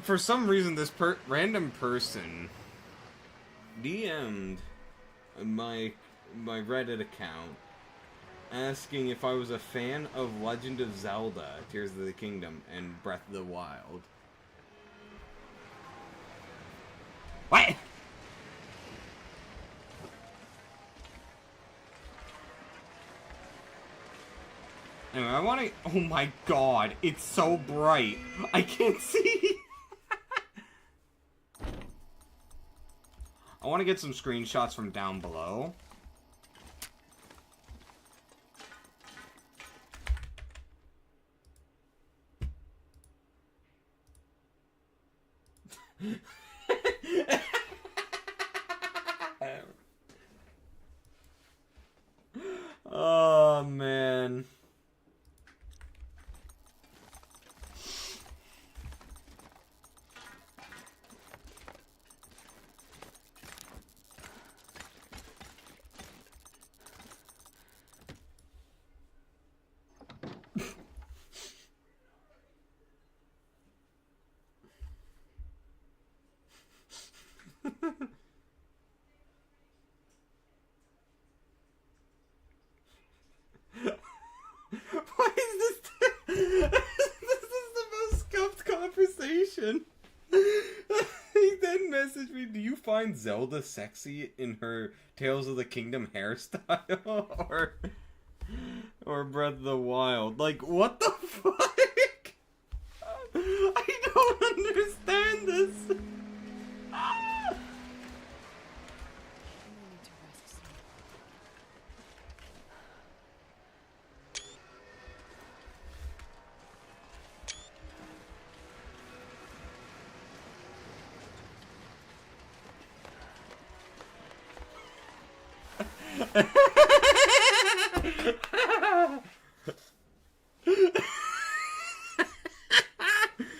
for some reason, this random person DM'd my Reddit account asking if I was a fan of Legend of Zelda, Tears of the Kingdom, and Breath of the Wild. What? Anyway, I want to... Oh my god, it's so bright. I can't see. I want to get some screenshots from down below. Oh, man. question. He then messaged me, do you find Zelda sexy in her Tales of the Kingdom hairstyle? or Breath of the Wild? Like, what the fuck? I don't understand this. I need to rest some.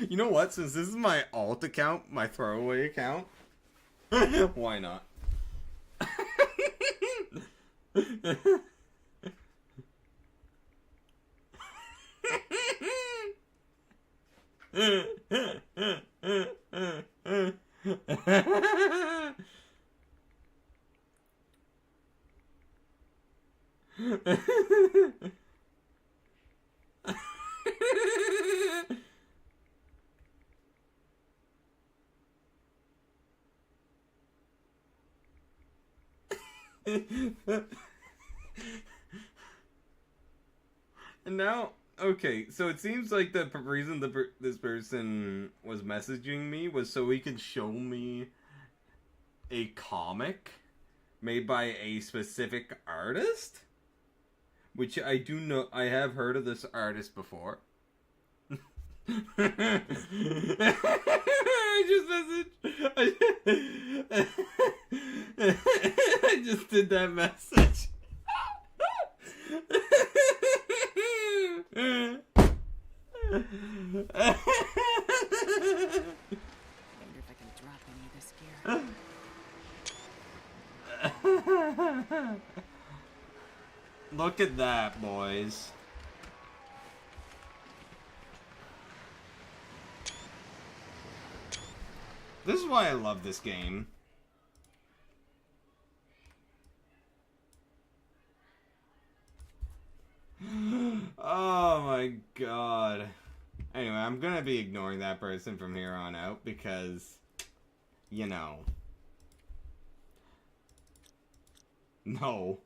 You know what? Since this is my alt account, my throwaway account, why not? And now, okay, so it seems like the reason this person was messaging me was so he could show me a comic made by a specific artist, which I do know. I have heard of this artist before. I just messaged. I just did that message. I wonder if I can drop any of this gear. Look at that, boys. This is why I love this game. Oh my god. Anyway, I'm gonna be ignoring that person from here on out because, you know. No.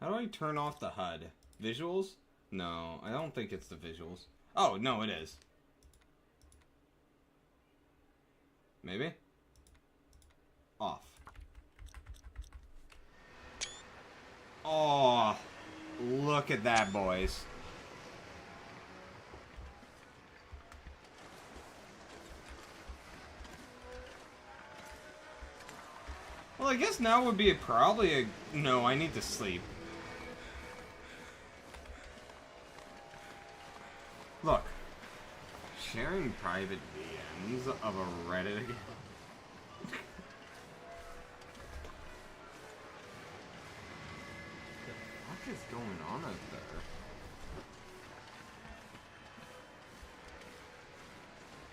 How do I turn off the HUD? Visuals? No, I don't think it's the visuals. Oh, no, it is. Maybe? Off. Oh, look at that, boys. Well, I guess now would be probably a... No, I need to sleep. Look. Sharing private VMs of a Reddit account. What is going on out there?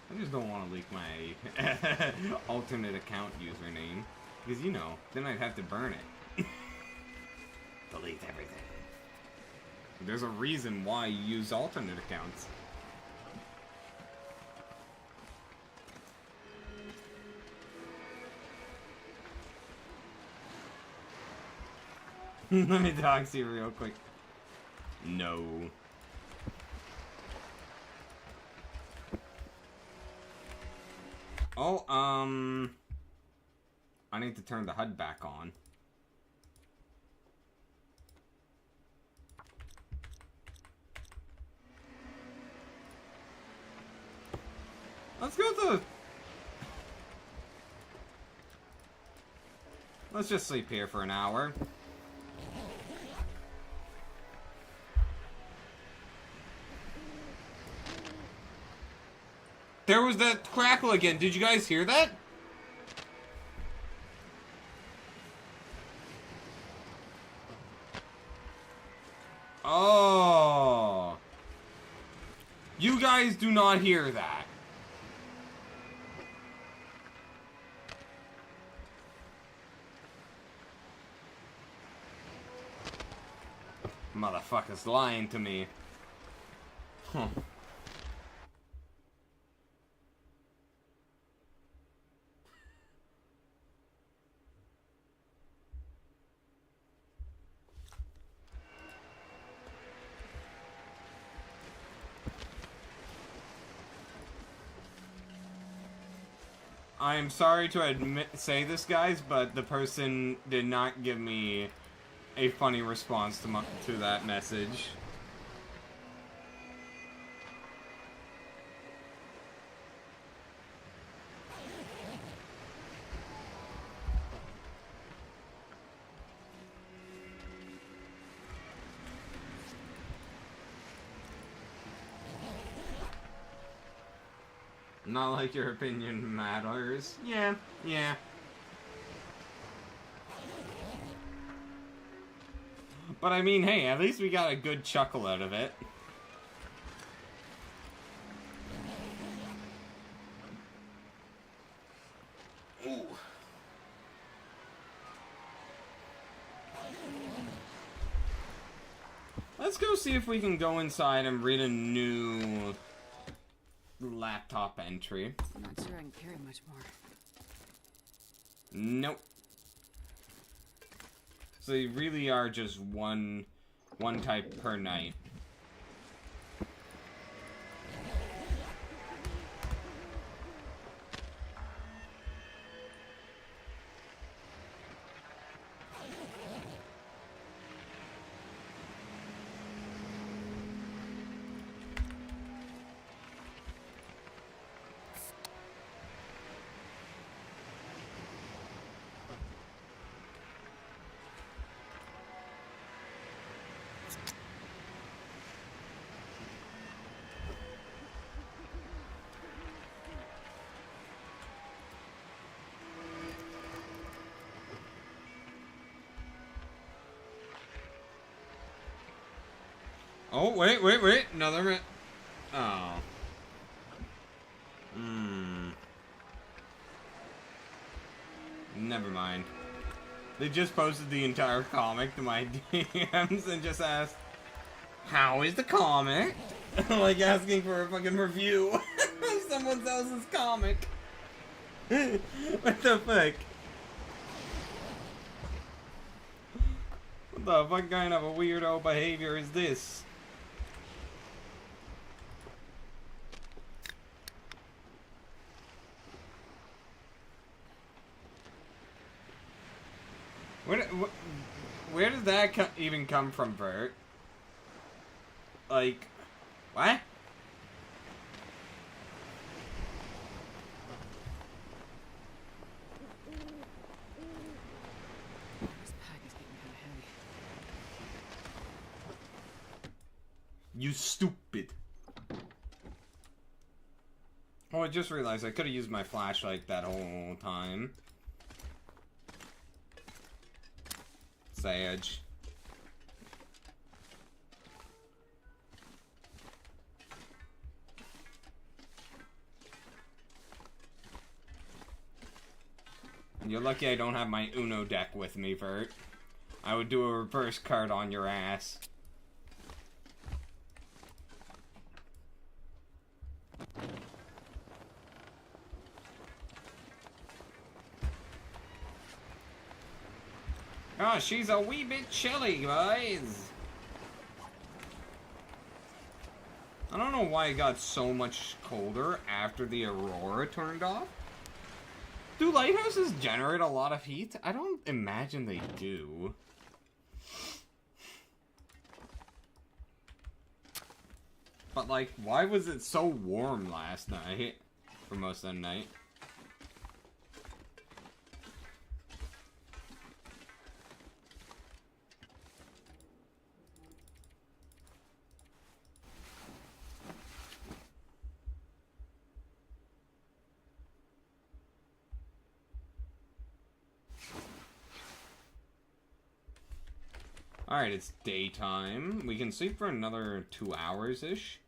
I just don't want to leak my alternate account username. Because, you know, then I'd have to burn it. Delete everything. There's a reason why you use alternate accounts. Let me talk to you real quick. No. Oh, I need to turn the HUD back on. Let's go to... Let's just sleep here for an hour. There was that crackle again. Did you guys hear that? Oh. You guys do not hear that. Motherfucker's lying to me. Huh. I am sorry to say this, guys, but the person did not give me a funny response to that message. Not like your opinion matters. Yeah, yeah. But I mean, hey, at least we got a good chuckle out of it. Ooh. Let's go see if we can go inside and read a new laptop entry. I'm not sure I can carry much more. Nope. So they really are just one type per night. Oh, wait. Another minute. Oh. Never mind. They just posted the entire comic to my DMs and just asked, how is the comic? Like asking for a fucking review of someone else's comic. What the fuck? What the fuck kind of a weirdo behavior is this? Where does that even come from, Bert? Like, what? This pack is getting kind of heavy. You stupid. Oh, I just realized I could have used my flashlight that whole time. Sage. You're lucky I don't have my Uno deck with me, Vert. I would do a reverse card on your ass. Oh, she's a wee bit chilly, guys. I don't know why it got so much colder after the Aurora turned off. Do lighthouses generate a lot of heat? I don't imagine they do. But, like, why was it so warm last night? For most of the night. Alright, it's daytime. We can sleep for another 2 hours-ish.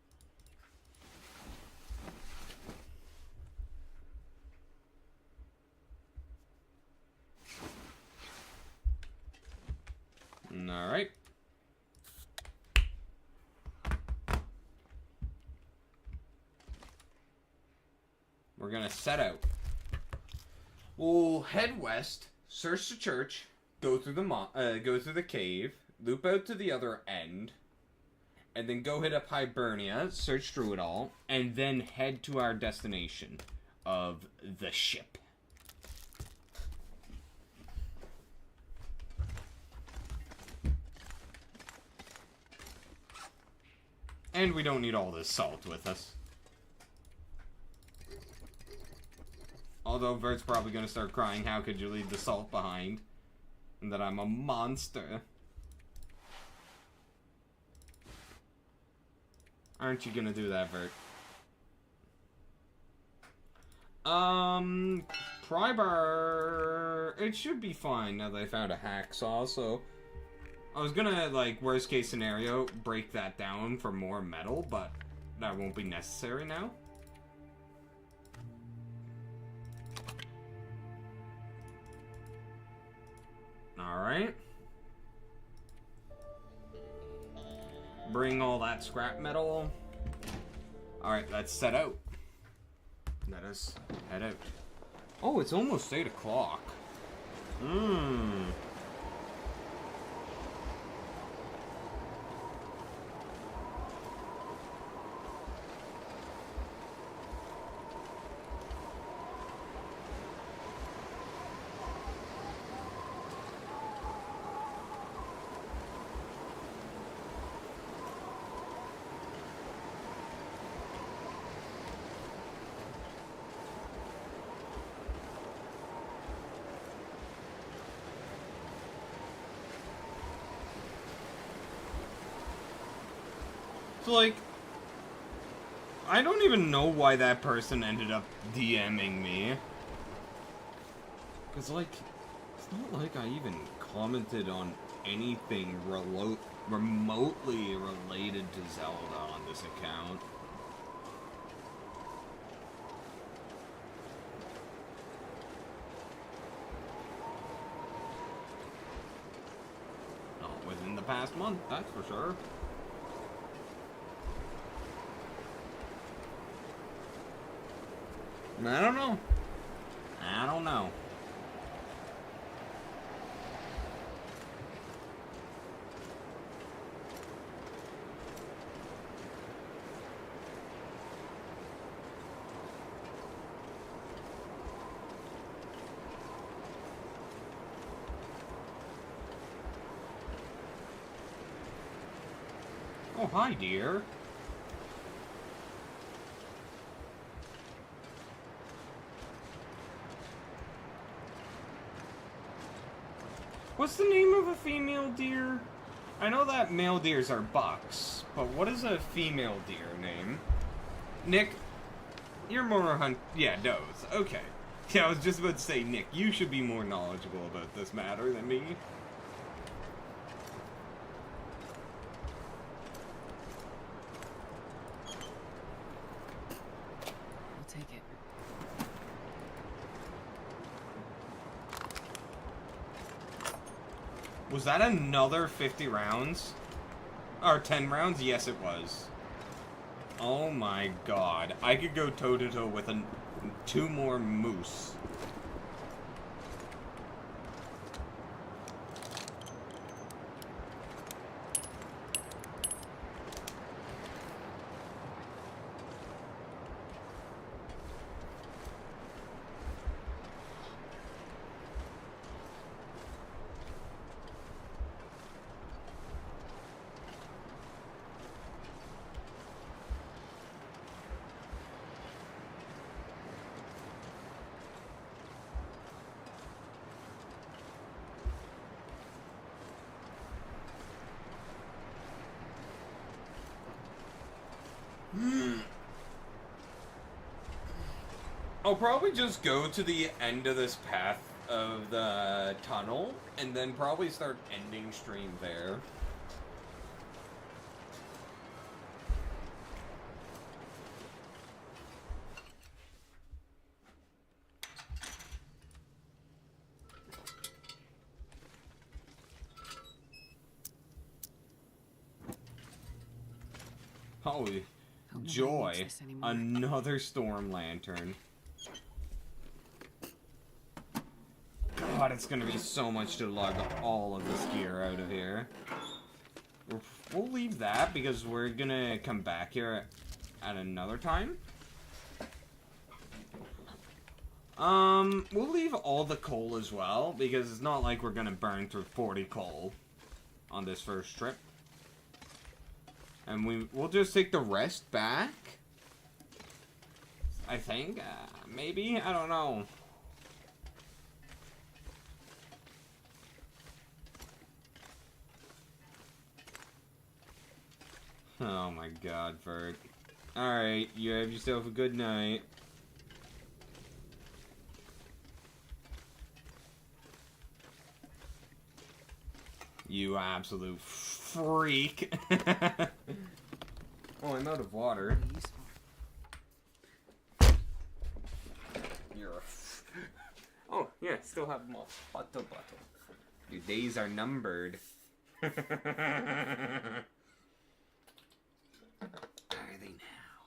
Alright. We're gonna set out. We'll head west, search the church, go through the cave, loop out to the other end, and then go hit up Hibernia, search through it all, and then head to our destination. of the ship. And we don't need all this salt with us. Although Vert's probably gonna start crying, how could you leave the salt behind? And that I'm a monster. Aren't you gonna do that, Vert? Prybar... It should be fine now that I found a hacksaw, so... I was gonna, like, worst case scenario, break that down for more metal, but that won't be necessary now. Alright. Bring all that scrap metal. Alright, let's set out. Let us head out. Oh, it's almost 8 o'clock. So, like, I don't even know why that person ended up DMing me. Because, like, it's not like I even commented on anything remotely related to Zelda on this account. Not within the past month, that's for sure. I don't know. I don't know. Oh, hi, dear. What's the name of a female deer? I know that male deers are bucks, but what is a female deer name? Nick, you're more yeah, does. Okay. Yeah, I was just about to say, Nick, you should be more knowledgeable about this matter than me. I'll take it. Was that another 50 rounds? Or 10 rounds? Yes, it was. Oh my god. I could go toe-to-toe with 2 more moose. I'll probably just go to the end of this path of the tunnel, and then probably start ending stream there. Holy joy, another storm lantern. God, it's gonna be so much to lug all of this gear out of here. We'll leave that because we're gonna come back here at another time. We'll leave all the coal as well, because it's not like we're gonna burn through 40 coal on this first trip. And we'll just take the rest back. I think, maybe? I don't know. Oh my god, Vert. Alright, you have yourself a good night. You absolute freak. Oh, I'm out of water. You're a... Oh, yeah, still have more. Bottle. Your days are numbered. Are they now?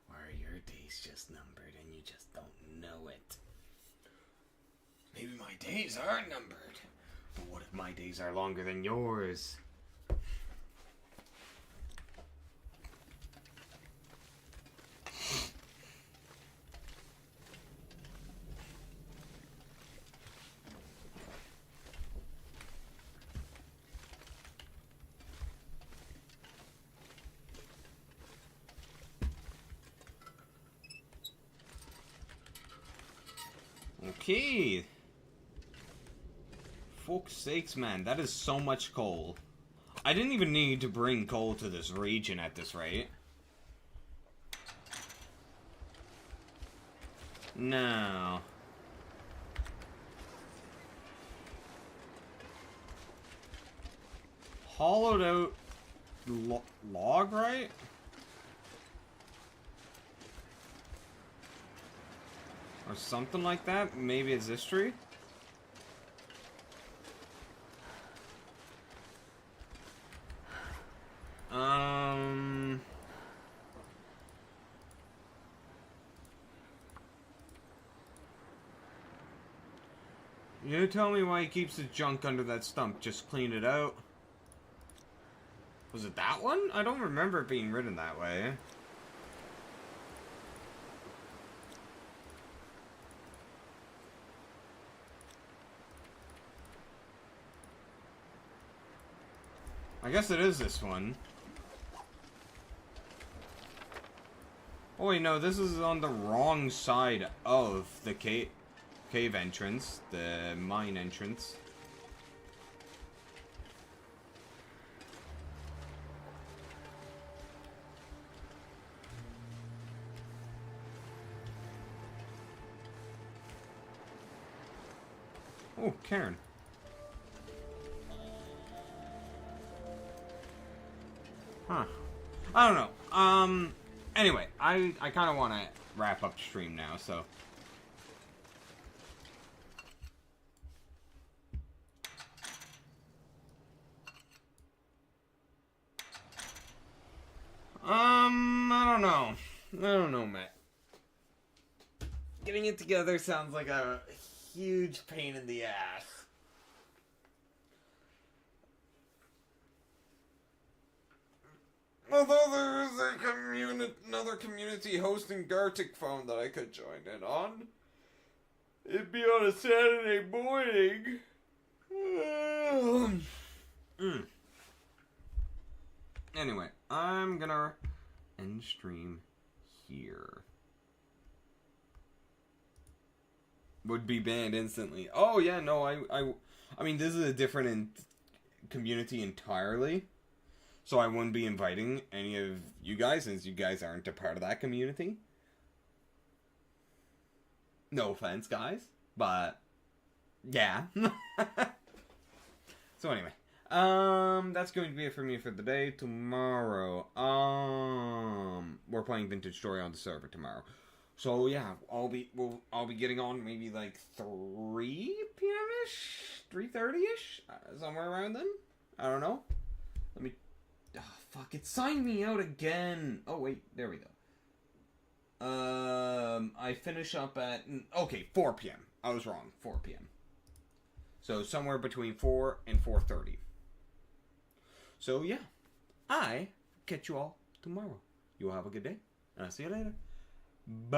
Or are your days just numbered and you just don't know it? Maybe my days are numbered. But what if my days are longer than yours? Okay. Fuck's sakes, man. That is so much coal. I didn't even need to bring coal to this region at this rate. No. Hollowed out log, right? Or something like that. Maybe it's this tree. You tell me why he keeps the junk under that stump. Just clean it out. Was it that one? I don't remember it being written that way. I guess it is this one. Oh wait, no, this is on the wrong side of the cave entrance, the mine entrance. Oh, Karen. Huh. I don't know. Anyway, I kind of want to wrap up the stream now, so. I don't know, Matt. Getting it together sounds like a huge pain in the ass. Although there is another community hosting Gartic phone that I could join in on. It'd be on a Saturday morning. Anyway, I'm gonna end stream here. Would be banned instantly. Oh yeah, no, I mean this is a different community entirely. So I wouldn't be inviting any of you guys, since you guys aren't a part of that community. No offense, guys, but yeah. So anyway, that's going to be it for me for the day. Tomorrow, we're playing Vintage Story on the server tomorrow. So yeah, I'll be getting on maybe like 3 p.m.ish, 3:30ish, somewhere around then. I don't know. Let me. Oh, fuck, it signed me out again. Oh, wait, there we go. I finish up at, 4 p.m. I was wrong, 4 p.m. So, somewhere between 4 and 4:30. So, yeah. I catch you all tomorrow. You all have a good day, and I'll see you later. Bye.